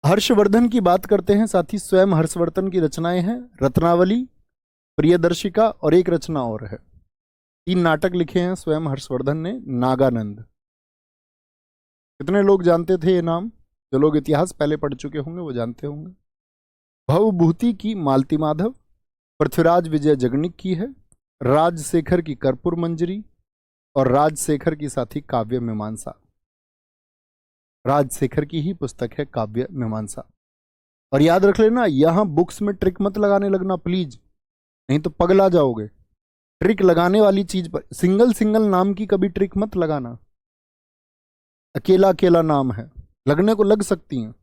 हर्षवर्धन की बात करते हैं साथी, स्वयं हर्षवर्धन की रचनाएं हैं रत्नावली, प्रियदर्शिका और एक रचना और है। 3 नाटक लिखे हैं स्वयं हर्षवर्धन ने। नागानंद, कितने लोग जानते थे ये नाम? जो लोग इतिहास पहले पढ़ चुके होंगे वो जानते होंगे। भवभूति की मालती माधव, पृथ्वीराज विजय जगनिक की है, राजशेखर की कर्पूर मंजरी और राजशेखर की साथी काव्य मीमांसा। राजशेखर की ही पुस्तक है काव्य मीमांसा। और याद रख लेना, यहां बुक्स में ट्रिक मत लगाने लगना प्लीज, नहीं तो पगला जाओगे। ट्रिक लगाने वाली चीज पर सिंगल नाम की कभी ट्रिक मत लगाना। अकेला अकेला नाम है, लगने को लग सकती हैं,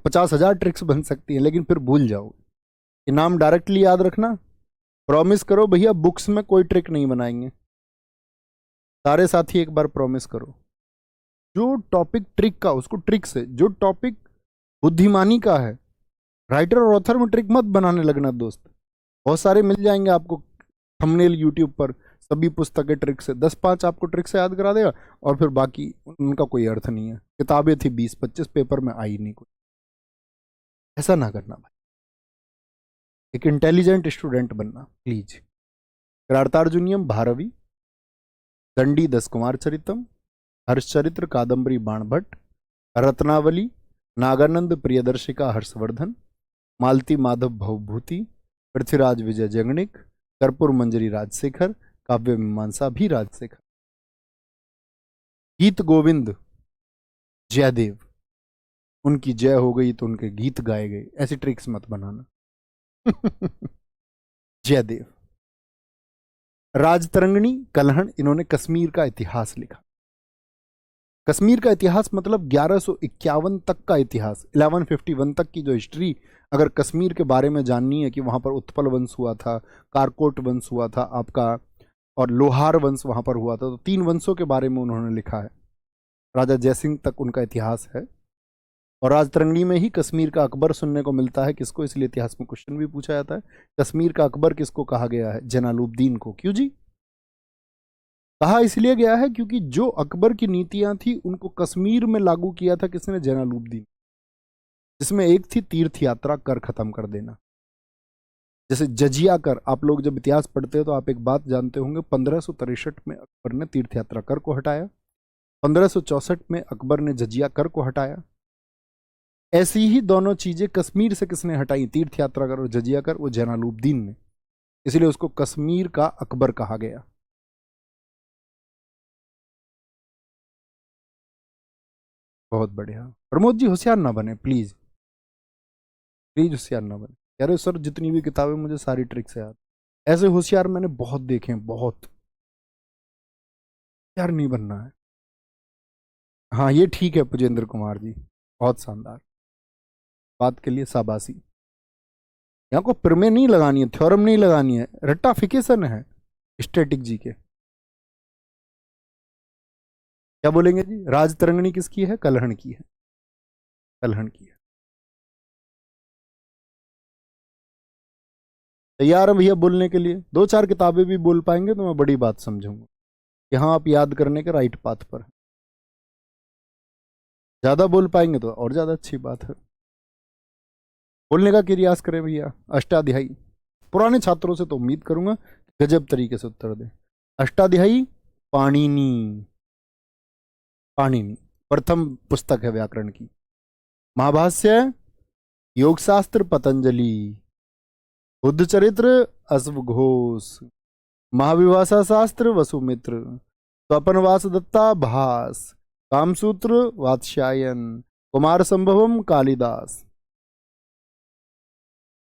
50,000 ट्रिक्स बन सकती हैं, लेकिन फिर भूल जाओगे। ये नाम डायरेक्टली याद रखना, प्रॉमिस करो भैया बुक्स में कोई ट्रिक नहीं बनाएंगे। सारे साथी एक बार प्रॉमिस करो, जो टॉपिक ट्रिक का उसको ट्रिक से, जो टॉपिक बुद्धिमानी का है, राइटर और ऑथर में ट्रिक मत बनाने लगना दोस्त। बहुत सारे मिल जाएंगे आपको थंबनेल यूट्यूब पर, सभी पुस्तकें ट्रिक से, 10-5 आपको ट्रिक से याद करा देगा और फिर बाकी उनका कोई अर्थ नहीं है। किताबें थी 20-25, पेपर में आई नहीं कुछ। ऐसा ना करना भाई, एक इंटेलिजेंट स्टूडेंट बनना प्लीज। कृतार्जुनीयम भारवी, दंडी 10 कुमार चरितम, हर्षचरित्र कादम्बरी बाणभट्ट, रत्नावली नागानंद प्रियदर्शिका हर्षवर्धन, मालती माधव भवभूति, पृथ्वीराज विजय जगनिक, कर्पूर मंजरी राजशेखर, काव्य मीमांसा भी राजशेखर, गीत गोविंद जयदेव, उनकी जय हो गई तो उनके गीत गाए गए, ऐसी ट्रिक्स मत बनाना। जयदेव। राजतरंगिणी कलहण, इन्होंने कश्मीर का इतिहास लिखा। कश्मीर का इतिहास मतलब 1151 तक का इतिहास, 1151 तक की जो हिस्ट्री, अगर कश्मीर के बारे में जाननी है कि वहां पर उत्पल वंश हुआ था, कारकोट वंश हुआ था आपका, और लोहार वंश वहां पर हुआ था, तो 3 वंशों के बारे में उन्होंने लिखा है। राजा जयसिंह तक उनका इतिहास है। और राजतरंगिणी में ही कश्मीर का अकबर सुनने को मिलता है किसको, इसलिए इतिहास में क्वेश्चन भी पूछा जाता है, कश्मीर का अकबर किसको कहा गया है? जलालुद्दीन को। क्यों जी? कहा इसलिए गया है क्योंकि जो अकबर की नीतियां थी उनको कश्मीर में लागू किया था किसने? जलालुद्दीन। जिसमें एक थी तीर्थ यात्रा कर खत्म कर देना। जैसे जजिया कर, आप लोग जब इतिहास पढ़ते हो तो आप एक बात जानते होंगे, 1563 में अकबर ने तीर्थ यात्रा कर को हटाया, 1564 में अकबर ने जजिया कर को हटाया। ऐसी ही दोनों चीजें कश्मीर से किसने हटाई? तीर्थ यात्रा कर और जजिया कर, वो जलालुद्दीन ने। इसलिए उसको कश्मीर का अकबर कहा गया। बहुत बढ़िया। प्रमोद जी होशियार ना बने प्लीज, प्लीज होशियार ना बने। कह रहे सर जितनी भी किताबें मुझे सारी ट्रिक से याद। ऐसे होशियार मैंने बहुत देखे हैं, बहुत। यार नहीं बनना है। हाँ ये ठीक है पुजेंद्र कुमार जी, बहुत शानदार बात के लिए शाबाशी। यहाँ को प्रमेय नहीं लगानी है, थ्योरम नहीं लगानी है, रट्टाफिकेशन है स्टैटिक जी के। क्या बोलेंगे जी? राजतरंगिणी किसकी है? कलहण की है, कलहण की है। तैयार है भैया बोलने के लिए? 2-4 किताबें भी बोल पाएंगे तो मैं बड़ी बात समझूंगा कि हाँ आप याद करने के राइट पाथ पर। ज्यादा बोल पाएंगे तो और ज्यादा अच्छी बात है। बोलने का प्रयास करें भैया। अष्टाध्यायी, पुराने छात्रों से तो उम्मीद करूंगा गजब तरीके से उत्तर दें। अष्टाध्यायी पाणिनि, पाणिनि प्रथम पुस्तक है व्याकरण की। महाभाष्य योगशास्त्र पतंजलि, बुद्ध चरित्र अश्वघोष, महाविभाषा शास्त्र वसुमित्र, स्वपनवास दत्ता भास, कामसूत्र वात्स्यायन, कुमार संभवम कालिदास।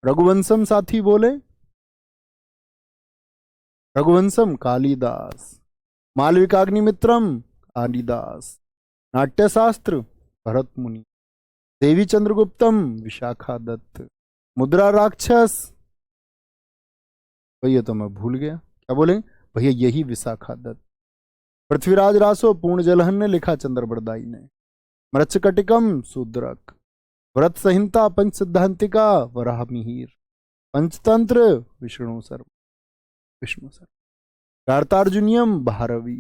रघुवंशम साथी बोले? रघुवंशम कालिदास, मालविकाग्निमित्रम कालिदास, नाट्यशास्त्र भरत मुनि, देवी चंद्रगुप्तम विशाखा दत्त, मुद्रा राक्षस, भैया तो मैं भूल गया क्या बोले भैया, यही विशाखा दत्त। पृथ्वीराज रासो पूर्ण जलहन ने लिखा चंद्रबरदाई ने। मृच्छकटिकम शूद्रक, व्रत संहिता पंच सिद्धांतिका वराह मिहिर, पंचतंत्र विष्णु शर्मा, विष्णु शर्मा, कार्तार्जुनियम भारवी,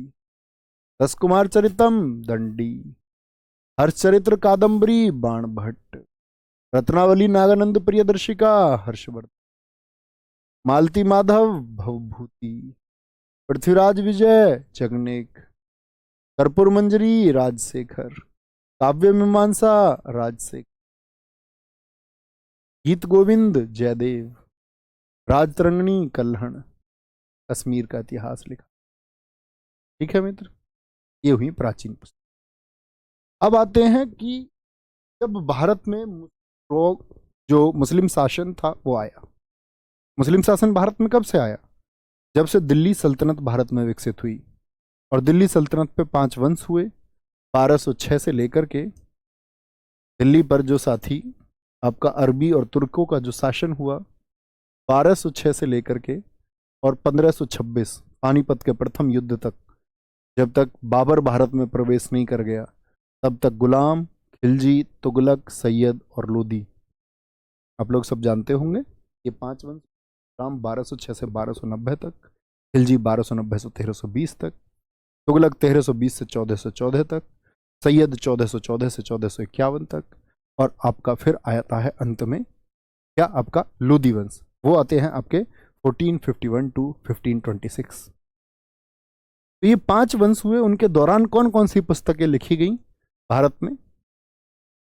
10 कुमार चरितम दंडी, हर्षचरित्र कादम्बरी बाणभट्ट, रत्नावली नागानंद प्रियदर्शिका हर्षवर्धन, मालती माधव भवभूति, पृथ्वीराज विजय जगनेक, कर्पूर मंजरी राजशेखर, काव्य मीमांसा राजशेखर, गीत गोविंद जयदेव, राजतरंगिणी कल्हण, कश्मीर का इतिहास लिखा। ठीक है मित्र, ये हुई प्राचीन पुस्तक। अब आते हैं कि जब भारत में जो मुस्लिम शासन था वो आया। मुस्लिम शासन भारत में कब से आया? जब से दिल्ली सल्तनत भारत में विकसित हुई। और दिल्ली सल्तनत पे 5 वंश हुए, 1206 से लेकर के दिल्ली पर जो साथी आपका अरबी और तुर्कों का जो शासन हुआ 1206 से लेकर के और 1526 पानीपत के प्रथम युद्ध तक, जब तक बाबर भारत में प्रवेश नहीं कर गया तब तक गुलाम, खिलजी, तुगलक, सैयद और लोदी, आप लोग सब जानते होंगे ये 5 वंश। गुलाम 1206 से 1290 तक, खिलजी 1290 से 1320 तक, तुगलक 1320 से 1414 तक, सैयद 1414 से 1451 तक, और आपका फिर आता है अंत में क्या आपका लोदी वंश, वो आते हैं आपके 1451 टू 1526। तो ये 5 वंश हुए, उनके दौरान कौन कौन सी पुस्तकें लिखी गई भारत में,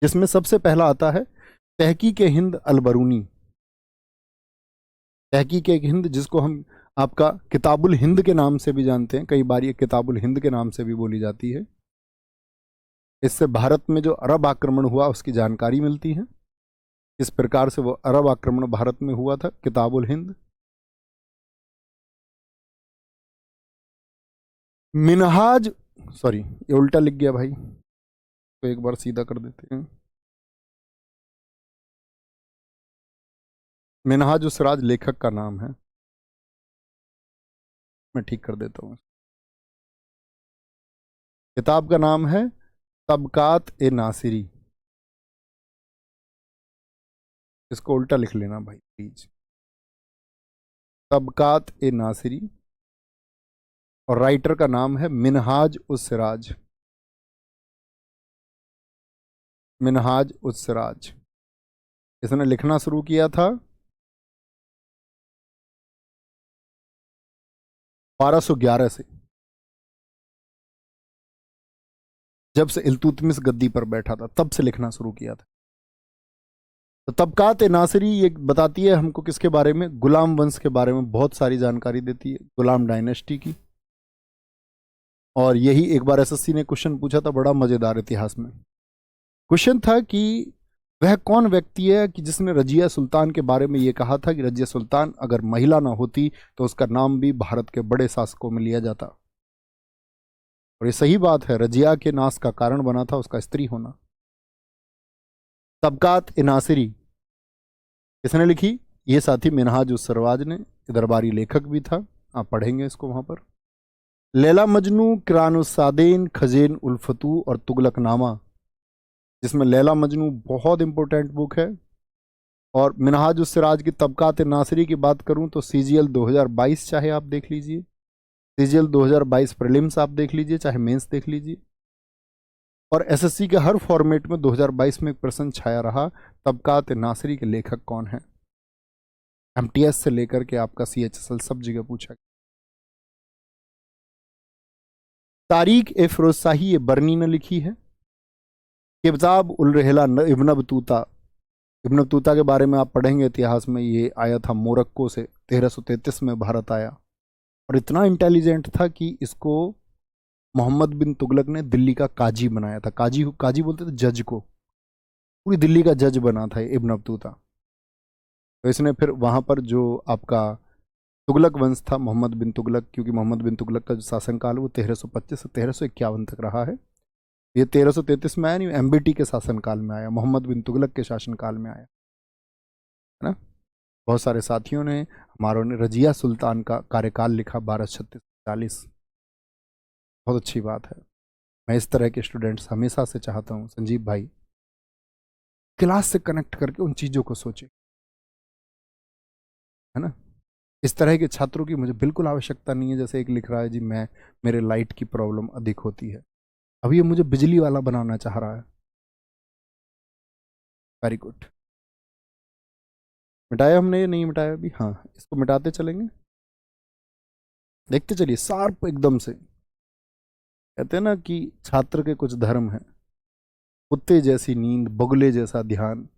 जिसमें सबसे पहला आता है तहकीक हिंद अल बरूनी। तहकीक हिंद जिसको हम आपका किताबुल हिंद के नाम से भी जानते हैं, कई बार ये किताबुल हिंद के नाम से भी बोली जाती है। इससे भारत में जो अरब आक्रमण हुआ उसकी जानकारी मिलती है, इस प्रकार से वो अरब आक्रमण भारत में हुआ था, किताबुल हिंद। मिनहाज, सॉरी ये उल्टा लिख गया भाई, तो एक बार सीधा कर देते हैं। मिनहाज उस राज लेखक का नाम है, मैं ठीक कर देता हूँ। किताब का नाम है तबकात ए नासिरी, इसको उल्टा लिख लेना भाई प्लीज, तबकात ए नासिरी, और राइटर का नाम है मिनहाज उस सिराज। मिनहाज उस सिराज इसने लिखना शुरू किया था 1211 से, जब से इल्तुतमिश गद्दी पर बैठा था तब से लिखना शुरू किया था। तो तबकात नासिरी ये बताती है हमको किसके बारे में, गुलाम वंश के बारे में बहुत सारी जानकारी देती है, गुलाम डायनेस्टी की। और यही एक बार एसएससी ने क्वेश्चन पूछा था, बड़ा मजेदार इतिहास में क्वेश्चन था कि वह कौन व्यक्ति है कि जिसने रजिया सुल्तान के बारे में ये कहा था कि रजिया सुल्तान अगर महिला ना होती तो उसका नाम भी भारत के बड़े शासकों में लिया जाता। और ये सही बात है, रजिया के नाश का कारण बना था उसका स्त्री होना। तबकात नासिरी किसने लिखी, ये साथी मिनहाज उस सरवाज ने, दरबारी लेखक भी था, आप पढ़ेंगे इसको वहां पर। लैला मजनू, किरानुसादेन, खजेन उल फतू और तुगलकनामा, जिसमें लैला मजनू बहुत इंपॉर्टेंट बुक है। और मिनहाज उस सिराज की तबकात नासिरी की बात करूं तो सीजीएल 2022 चाहे आप देख लीजिए, सीजीएल 2022 प्रीलिम्स आप देख लीजिए, चाहे मेंस देख लीजिए, और एसएससी के हर फॉर्मेट में 2022 में एक प्रश्न छाया रहा, तबकात नासिरी के लेखक कौन है। एमटीएस से लेकर के आपका सीएचएसएल सब जगह पूछा गया। तारीख ए फिरोज शाही ये बर्नी ने लिखी है। किताब उल रहला इब्न बतूता, इब्न बतूता के बारे में आप पढ़ेंगे इतिहास में, ये आया था मोरक्को से, 1333 में भारत आया, और इतना इंटेलिजेंट था कि इसको मोहम्मद बिन तुगलक ने दिल्ली का काजी बनाया था। काजी काजी बोलते थे जज को, पूरी दिल्ली का जज बना था इब्न बतूता। तो इसने फिर वहां पर जो आपका तुगलक वंश था, मोहम्मद बिन तुगलक, क्योंकि मोहम्मद बिन तुगलक का जो शासनकाल वो 1325 से 1351 तक रहा है, ये 1333 में आया नहीं, एमबीटी के शासनकाल में आया, मोहम्मद बिन तुगलक के शासनकाल में आया, है ना। बहुत सारे साथियों ने, हमारों ने रजिया सुल्तान का कार्यकाल लिखा 1236-40, बहुत अच्छी बात है। मैं इस तरह के स्टूडेंट्स हमेशा से चाहता हूँ संजीव भाई, क्लास से कनेक्ट करके उन चीज़ों को सोचे, है ना। इस तरह के छात्रों की मुझे बिल्कुल आवश्यकता नहीं है, जैसे एक लिख रहा है जी मैं, मेरे लाइट की प्रॉब्लम अधिक होती है, अब ये मुझे बिजली वाला बनाना चाह रहा है। वेरी गुड, मिटाया हमने, ये नहीं मिटाया अभी, हाँ इसको मिटाते चलेंगे, देखते चलिए शार्प एकदम से। कहते हैं ना कि छात्र के कुछ धर्म हैं, कुत्ते जैसी नींद, बगुले जैसा ध्यान,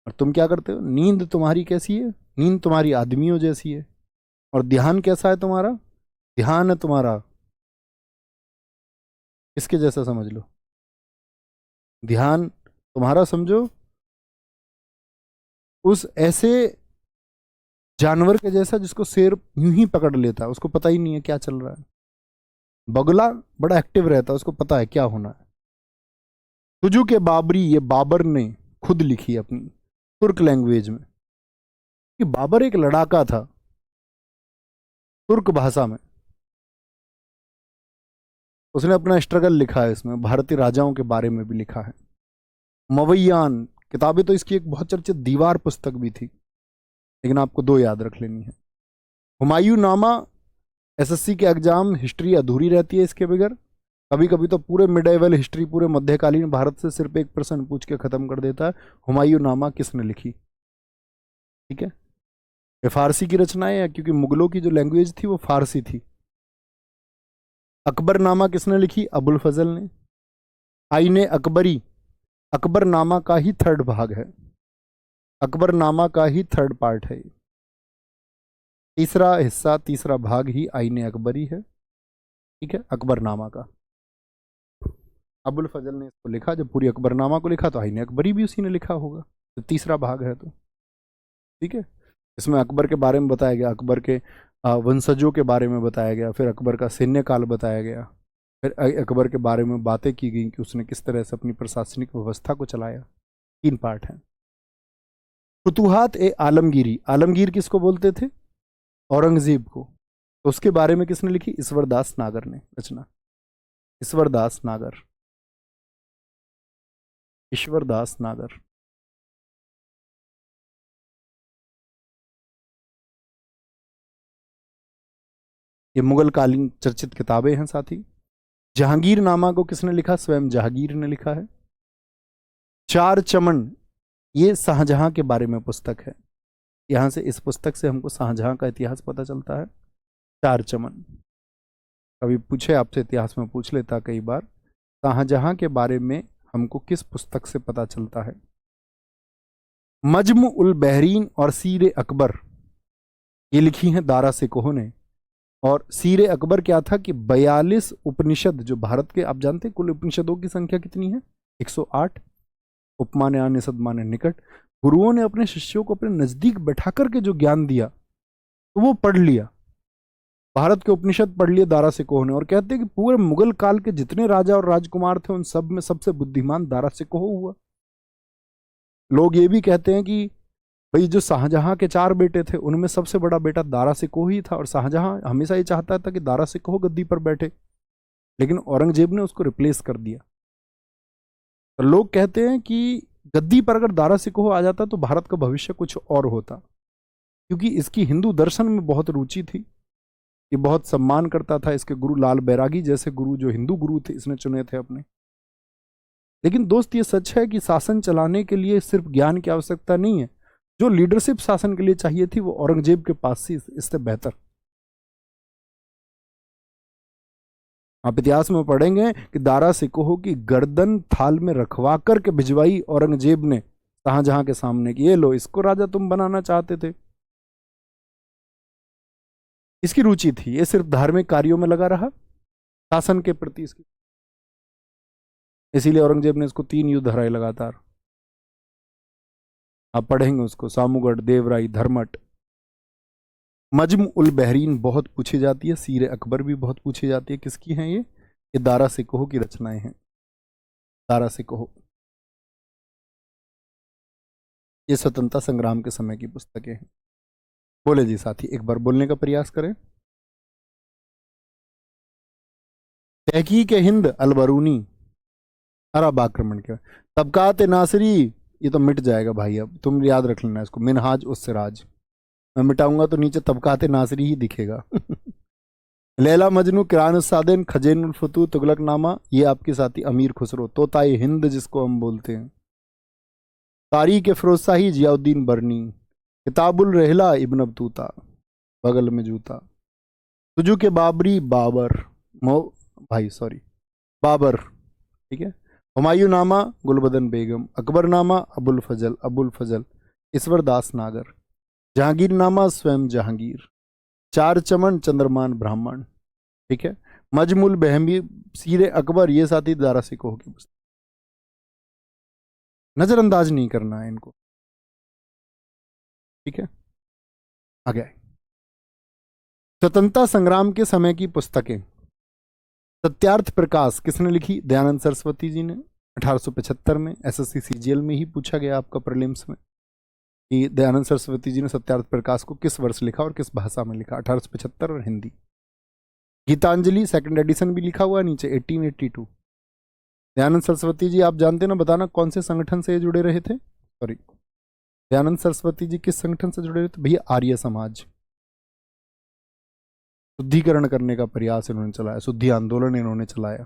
और तुम क्या करते हो, नींद तुम्हारी कैसी है, नींद तुम्हारी आदमियों जैसी है, और ध्यान कैसा है तुम्हारा, ध्यान है तुम्हारा इसके जैसा समझ लो, ध्यान तुम्हारा समझो उस ऐसे जानवर के जैसा जिसको शेर यूं ही पकड़ लेता है, उसको पता ही नहीं है क्या चल रहा है। बगुला बड़ा एक्टिव रहता है, उसको पता है क्या होना है। तुजू के बाबरी, ये बाबर ने खुद लिखी अपनी तुर्क लैंग्वेज में, कि बाबर एक लड़ाका था तुर्क भाषा में। उसने अपना स्ट्रगल लिखा है इसमें, भारतीय राजाओं के बारे में भी लिखा है। मवैयान किताबें तो इसकी एक बहुत चर्चित दीवार पुस्तक भी थी, लेकिन आपको दो याद रख लेनी है। हुमायूं नामा, एसएससी के एग्जाम हिस्ट्री अधूरी रहती है इसके बगैर। कभी कभी तो पूरे मिडेवल हिस्ट्री, पूरे मध्यकालीन भारत से सिर्फ एक प्रश्न पूछ के खत्म कर देता है। हुमायूं नामा किसने लिखी? ठीक है, ये फारसी की रचना है, क्योंकि मुगलों की जो लैंग्वेज थी वो फारसी थी। अकबरनामा किसने लिखी? अबुल फजल ने। आईने अकबरी अकबरनामा का ही थर्ड भाग है, अकबरनामा का ही थर्ड पार्ट है। तीसरा हिस्सा, तीसरा भाग ही आईने अकबरी है। ठीक है, अकबरनामा का अबुल फजल ने इसको लिखा। जब पूरी अकबरनामा को लिखा तो आईने अकबरी भी उसी ने लिखा होगा, तो तीसरा भाग है। तो ठीक है, इसमें अकबर के बारे में बताया गया, अकबर के वंशजों के बारे में बताया गया, फिर अकबर का सैन्य काल बताया गया, फिर अकबर के बारे में बातें की गई कि उसने किस तरह से अपनी प्रशासनिक व्यवस्था को चलाया। तीन पार्ट हैं। फुतुहात ए आलमगीरी, आलमगीर किसको बोलते थे? औरंगजेब को। तो उसके बारे में किसने लिखी? ईश्वरदास नागर ने रचना। ईश्वरदास नागर, ईश्वरदास नागर। ये मुगल कालीन चर्चित किताबें हैं साथी। जहांगीर नामा को किसने लिखा? स्वयं जहांगीर ने लिखा है। चार चमन, ये शाहजहां के बारे में पुस्तक है। यहां से, इस पुस्तक से हमको शाहजहां का इतिहास पता चलता है। चार चमन, कभी पूछे आपसे, इतिहास में पूछ लेता कई बार, शाहजहां के बारे में हमको किस पुस्तक से पता चलता है? मजमु उल बहरीन और सीर अकबर, ये लिखी हैं दारा सिकोह ने। और सीर अकबर क्या था कि 42 उपनिषद, जो भारत के, आप जानते हैं कुल उपनिषदों की संख्या कितनी है? 108। उपमान्य निषद माने निकट। गुरुओं ने अपने शिष्यों को अपने नजदीक बैठा करके जो ज्ञान दिया, तो वो पढ़ लिया। भारत के उपनिषद पढ़ लिए दारा सिकोह ने, और कहते हैं कि पूरे मुगल काल के जितने राजा और राजकुमार थे उन सब में सबसे बुद्धिमान दारा सिकोह हुआ। लोग ये भी कहते हैं कि भाई जो शाहजहां के चार बेटे थे उनमें सबसे बड़ा बेटा दारा सिकोह ही था, और शाहजहां हमेशा ये चाहता था कि दारा सिकोह गद्दी पर बैठे, लेकिन औरंगजेब ने उसको रिप्लेस कर दिया। तो लोग कहते हैं कि गद्दी पर अगर दारा सिकोह आ जाता तो भारत का भविष्य कुछ और होता, क्योंकि इसकी हिंदू दर्शन में बहुत रुचि थी। ये बहुत सम्मान करता था, इसके गुरु लाल बैरागी जैसे गुरु, जो हिंदू गुरु थे, इसने चुने थे अपने। लेकिन दोस्त, ये सच है कि शासन चलाने के लिए सिर्फ ज्ञान की आवश्यकता नहीं है। जो लीडरशिप शासन के लिए चाहिए थी वो औरंगजेब के पास थी इससे बेहतर। आप इतिहास में पढ़ेंगे कि दारा सिकोह की गर्दन थाल में रखवा करके भिजवाई औरंगजेब ने शाहजहां के सामने कि ये लो, इसको राजा तुम बनाना चाहते थे। इसकी रुचि थी, ये सिर्फ धार्मिक कार्यों में लगा रहा, शासन के प्रति इसकी, इसीलिए औरंगजेब ने इसको 3 युद्ध हराए लगातार। आप पढ़ेंगे उसको, सामूगढ़, देवराई, धर्मट। मजम उल बहरीन बहुत पूछी जाती है, सीर अकबर भी बहुत पूछी जाती है। किसकी हैं ये दारा सिकोह की रचनाएं हैं। दारा सिकोह, ये स्वतंत्रता संग्राम के समय की पुस्तकें हैं। बोले जी साथी, एक बार बोलने का प्रयास करें। तहकीक हिंद अलबरूनी, अरब आक्रमण के तबकात नासरी, ये तो मिट जाएगा भाई, अब तुम याद रख लेना इसको। मिनहाज उस सिराज, मैं मिटाऊंगा तो नीचे तबकात नासरी ही दिखेगा। लैला मजनू, किरान सादिन, खजेनुल फतू, तुगलकनामा, ये आपके साथी अमीर खुसरो, तोताए हिंद जिसको हम बोलते हैं। तारीख फिरोज शाही, जियाउद्दीन बरनी। किताबुल रहला, इब्न बतूता, बगल में जूता। तुजू के बाबरी, बाबर, मो भाई सॉरी, बाबर। ठीक है, हुमायूं नामा, गुलबदन बेगम। अकबर नामा, अबुल फजल, ईश्वरदास नागर। जहांगीर नामा, स्वयं जहांगीर। चार चमन, चंद्रमान ब्राह्मण। ठीक है, मजमुल बहमी, सीरे अकबर, ये साथी दारा सिकोह की पुस्तक। नजरअंदाज नहीं करना है इनको। ठीक है, आगे स्वतंत्रता संग्राम के समय की पुस्तकें। सत्यार्थ प्रकाश किसने लिखी? दयानंद सरस्वती जी ने 1875 में। एसएससी सीजीएल में ही पूछा गया आपका प्रीलिम्स में कि दयानंद सरस्वती जी ने सत्यार्थ प्रकाश को किस वर्ष लिखा और किस भाषा में लिखा? 1875 और हिंदी। गीतांजलि सेकंड एडिशन भी लिखा हुआ है नीचे 1882। दयानंद सरस्वती जी आप जानते ना, बताना कौन से संगठन से जुड़े रहे थे? सॉरी, दयानंद सरस्वती जी किस संगठन से जुड़े रहे थे भैया? आर्य समाज। शुद्धिकरण करने का प्रयास इन्होंने चलाया, शुद्धि आंदोलन इन्होंने चलाया।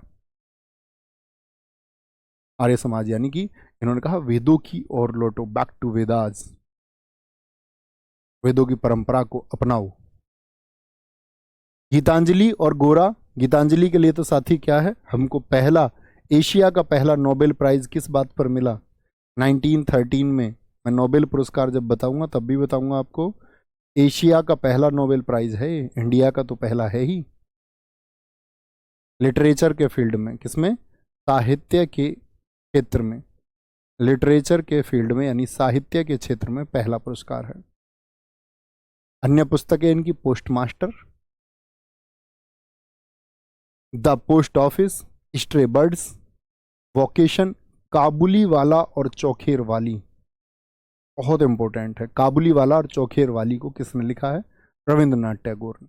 आर्य समाज यानी कि इन्होंने कहा वेदों की ओर लौटो, बैक टू वेदास, वेदों की परंपरा को अपनाओ। गीतांजलि और गोरा, गीतांजलि के लिए तो साथी क्या है, हमको पहला एशिया का पहला नोबेल प्राइज किस बात पर मिला? 1913 में। मैं नोबेल पुरस्कार जब बताऊंगा तब भी बताऊंगा आपको, एशिया का पहला नोबेल प्राइज है, इंडिया का तो पहला है ही। लिटरेचर के फील्ड में, किसमें? साहित्य के क्षेत्र में, लिटरेचर के फील्ड में यानी साहित्य के क्षेत्र में पहला पुरस्कार है। अन्य पुस्तकें इनकी postmaster, the post office, stray birds, vocation, Kabuliwala और चौखेर वाली। बहुत इंपॉर्टेंट है, काबुली वाला और चौखेर वाली को किसने लिखा है? रविंद्रनाथ टैगोर ने।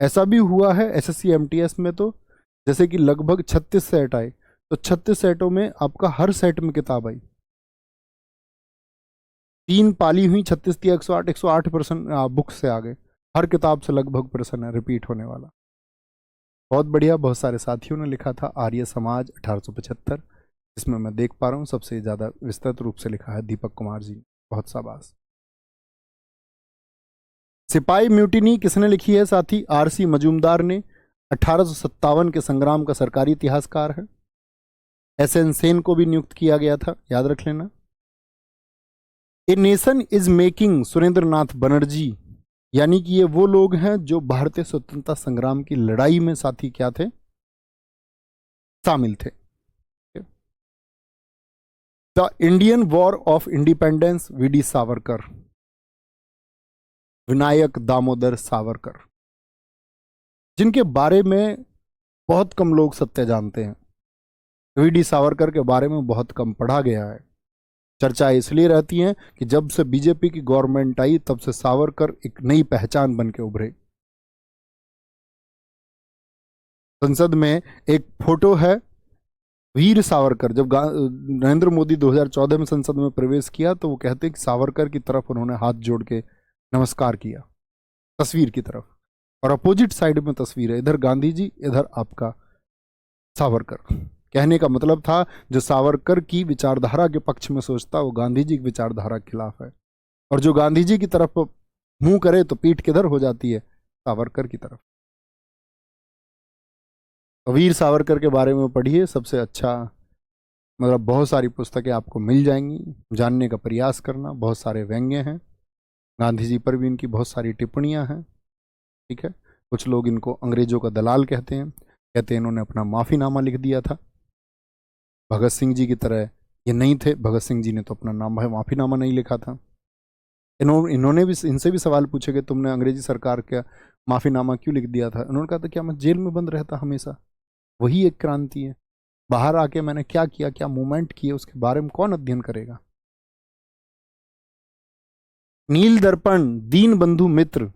ऐसा भी हुआ है एसएससी एमटीएस में तो, जैसे कि लगभग 36 सेट आए, तो 36 सेटों में आपका हर सेट में किताब आई। 3 पाली हुई, 36 दिया 108, 108% बुक से आ गए, हर किताब से लगभग प्रश्न है रिपीट होने वाला। बहुत बढ़िया, बहुत सारे साथियों ने लिखा था। आर्य समाज 1875, इसमें मैं देख पा रहा हूँ सबसे ज़्यादा विस्तृत रूप से लिखा है दीपक कुमार जी, बहुत शाबाश। सिपाही म्यूटिनी किसने लिखी है साथी? आरसी मजूमदार ने, 1857 के संग्राम का सरकारी इतिहासकार है। एसएन सेन को भी नियुक्त किया गया था, याद रख लेना। A nation is making, Surendra Nath Banerjee, यानी कि ये वो लोग हैं जो भारतीय स्वतंत्रता संग्राम की लड़ाई में साथी क्या थे? शामिल थे। The Indian war of independence, V D Savarkar, Vinayak Damodar Savarkar, जिनके बारे में बहुत कम लोग सत्य जानते हैं। वीडी सावरकर के बारे में बहुत कम पढ़ा गया है। चर्चा इसलिए रहती है कि जब से बीजेपी की गवर्नमेंट आई तब से सावरकर एक नई पहचान बन के उभरे। संसद में एक फोटो है वीर सावरकर, जब नरेंद्र मोदी 2014 में संसद में प्रवेश किया तो वो कहते हैं कि सावरकर की तरफ उन्होंने हाथ जोड़ के नमस्कार किया, तस्वीर की तरफ, और अपोजिट साइड में तस्वीर है, इधर गांधी जी, इधर आपका सावरकर। कहने का मतलब था जो सावरकर की विचारधारा के पक्ष में सोचता वो गांधी जी की विचारधारा के खिलाफ है, और जो गांधी जी की तरफ मुंह करे तो पीठ किधर हो जाती है? सावरकर की तरफ। वीर सावरकर के बारे में पढ़िए, सबसे अच्छा, मतलब बहुत सारी पुस्तकें आपको मिल जाएंगी, जानने का प्रयास करना। बहुत सारे व्यंग्य हैं, गांधी जी पर भी इनकी बहुत सारी टिप्पणियां हैं, ठीक है। कुछ लोग इनको अंग्रेजों का दलाल कहते हैं, कहते हैं इन्होंने अपना माफ़ीनामा लिख दिया था। भगत सिंह जी की तरह ये नहीं थे, भगत सिंह जी ने तो अपना नाम माफ़ीनामा नहीं लिखा था। इन्होंने भी, इनसे भी सवाल पूछे गए तुमने अंग्रेजी सरकार का माफ़ीनामा क्यों लिख दिया था? उन्होंने कहा था क्या मैं जेल में बंद रहता हमेशा? वही एक क्रांति है। बाहर आके मैंने क्या किया, क्या मूवमेंट किए, उसके बारे में कौन अध्ययन करेगा? नील दर्पण, दीन बंधु मित्र,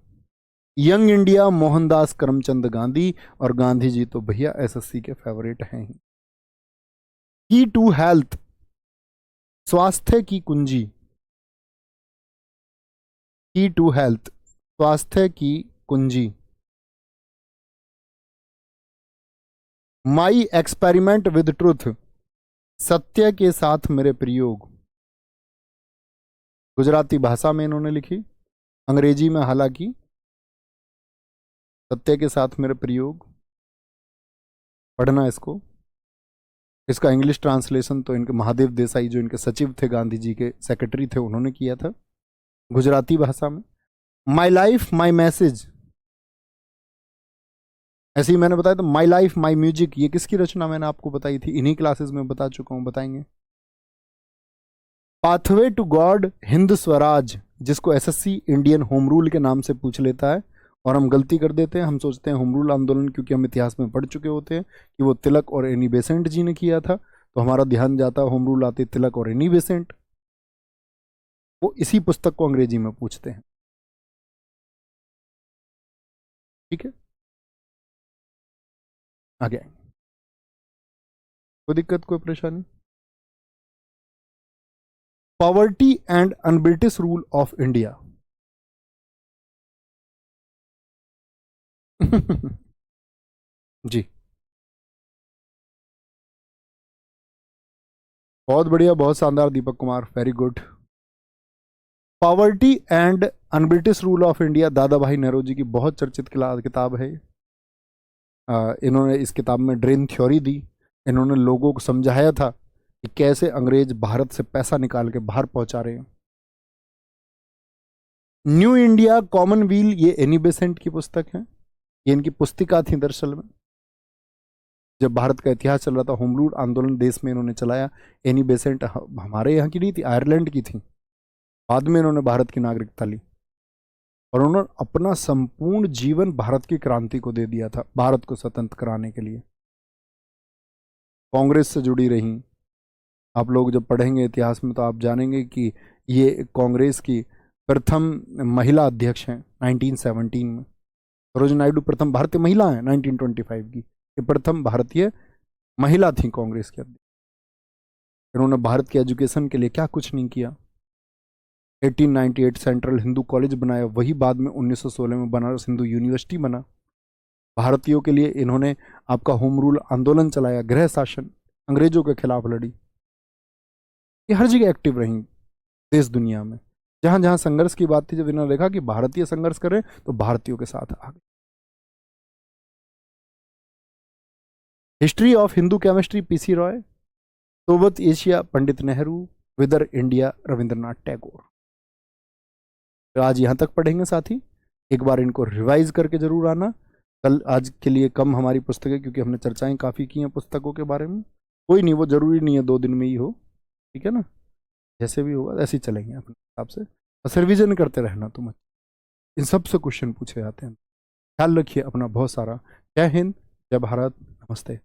यंग इंडिया, मोहनदास करमचंद गांधी, और गांधी जी तो भैया एसएससी के फेवरेट हैं ही। की टू हेल्थ, स्वास्थ्य की कुंजी, की टू हेल्थ, स्वास्थ्य की कुंजी। माई एक्सपेरिमेंट विद ट्रुथ, सत्य के साथ मेरे प्रयोग, गुजराती भाषा में इन्होंने लिखी, अंग्रेजी में हालांकि, सत्य के साथ मेरे प्रयोग, पढ़ना इसको। इसका इंग्लिश ट्रांसलेशन तो इनके महादेव देसाई जो इनके सचिव थे, गांधी जी के सेक्रेटरी थे, उन्होंने किया था गुजराती भाषा में। माई लाइफ माई मैसेज, ऐसे ही मैंने बताया तो माई लाइफ माई म्यूजिक, ये किसकी रचना मैंने आपको बताई थी, इन्हीं क्लासेस में बता चुका हूं, बताएंगे। Pathway to God, Hind Swaraj, जिसको एसएससी इंडियन होम रूल के नाम से पूछ लेता है, और हम गलती कर देते हैं, हम सोचते हैं होम रूल आंदोलन, क्योंकि हम इतिहास में पढ़ चुके होते हैं कि वो तिलक और एनी बेसेंट जी ने किया था, तो हमारा ध्यान जाता है होम रूल आते तिलक और एनी बेसेंट। वो इसी पुस्तक को अंग्रेजी में पूछते हैं। ठीक है, आगे आएंगे। कोई दिक्कत, कोई परेशानी? Poverty and unBritish rule of India. जी, बहुत बढ़िया, बहुत शानदार Deepak Kumar, very good. Poverty and unBritish rule of India Dadabhai Nehru ji की बहुत चर्चित किताब है। इन्होंने इस किताब में ड्रेन थ्योरी दी। इन्होंने लोगों को समझाया था कि कैसे अंग्रेज भारत से पैसा निकाल के बाहर पहुंचा रहे हैं। न्यू इंडिया कॉमनवेल, ये एनी बेसेंट की पुस्तक है, ये इनकी पुस्तिका थी दरअसल में। जब भारत का इतिहास चल रहा था, होम रूल आंदोलन देश में इन्होंने चलाया। एनी बेसेंट हमारे यहाँ की नहीं थी, आयरलैंड की थी। बाद में इन्होंने भारत की नागरिकता ली और उन्होंने अपना संपूर्ण जीवन भारत की क्रांति को दे दिया था, भारत को स्वतंत्र कराने के लिए। कांग्रेस से जुड़ी रही। आप लोग जब पढ़ेंगे इतिहास में तो आप जानेंगे कि ये कांग्रेस की प्रथम महिला अध्यक्ष हैं 1917 में। सरोजिनी नायडू प्रथम भारतीय महिला हैं 1925 की। ये प्रथम भारतीय महिला थी कांग्रेस की अध्यक्ष। इन्होंने भारत के एजुकेशन के लिए क्या कुछ नहीं किया। 1898 सेंट्रल हिंदू कॉलेज बनाया, वही बाद में 1916 में बनारस हिंदू यूनिवर्सिटी बना। भारतीयों के लिए इन्होंने आपका होम रूल आंदोलन चलाया, गृह शासन, अंग्रेजों के खिलाफ लड़ी। ये हर जगह एक्टिव रही देश दुनिया में। जहां जहां संघर्ष की बात थी, जब इन्होंने देखा कि भारतीय संघर्ष करें तो भारतीयों के साथ आ गए। History of Hindu chemistry PC Roy, Soviet Asia Pandit Nehru, whither India Rabindranath Tagore. तो आज यहां तक पढ़ेंगे साथी, एक बार इनको रिवाइज करके जरूर आना। कल आज के लिए कम हमारी पुस्तकें, क्योंकि हमने चर्चाएं काफ़ी की हैं पुस्तकों के बारे में। कोई नहीं, वो जरूरी नहीं है 2 दिन में ही हो, ठीक है ना, जैसे भी होगा ऐसे ही चलेंगे अपने हिसाब से। बस रिविजन करते रहना तुम, इन सब से क्वेश्चन पूछे जाते हैं। ख्याल रखिए अपना बहुत सारा। जय हिंद, जय भारत, नमस्ते।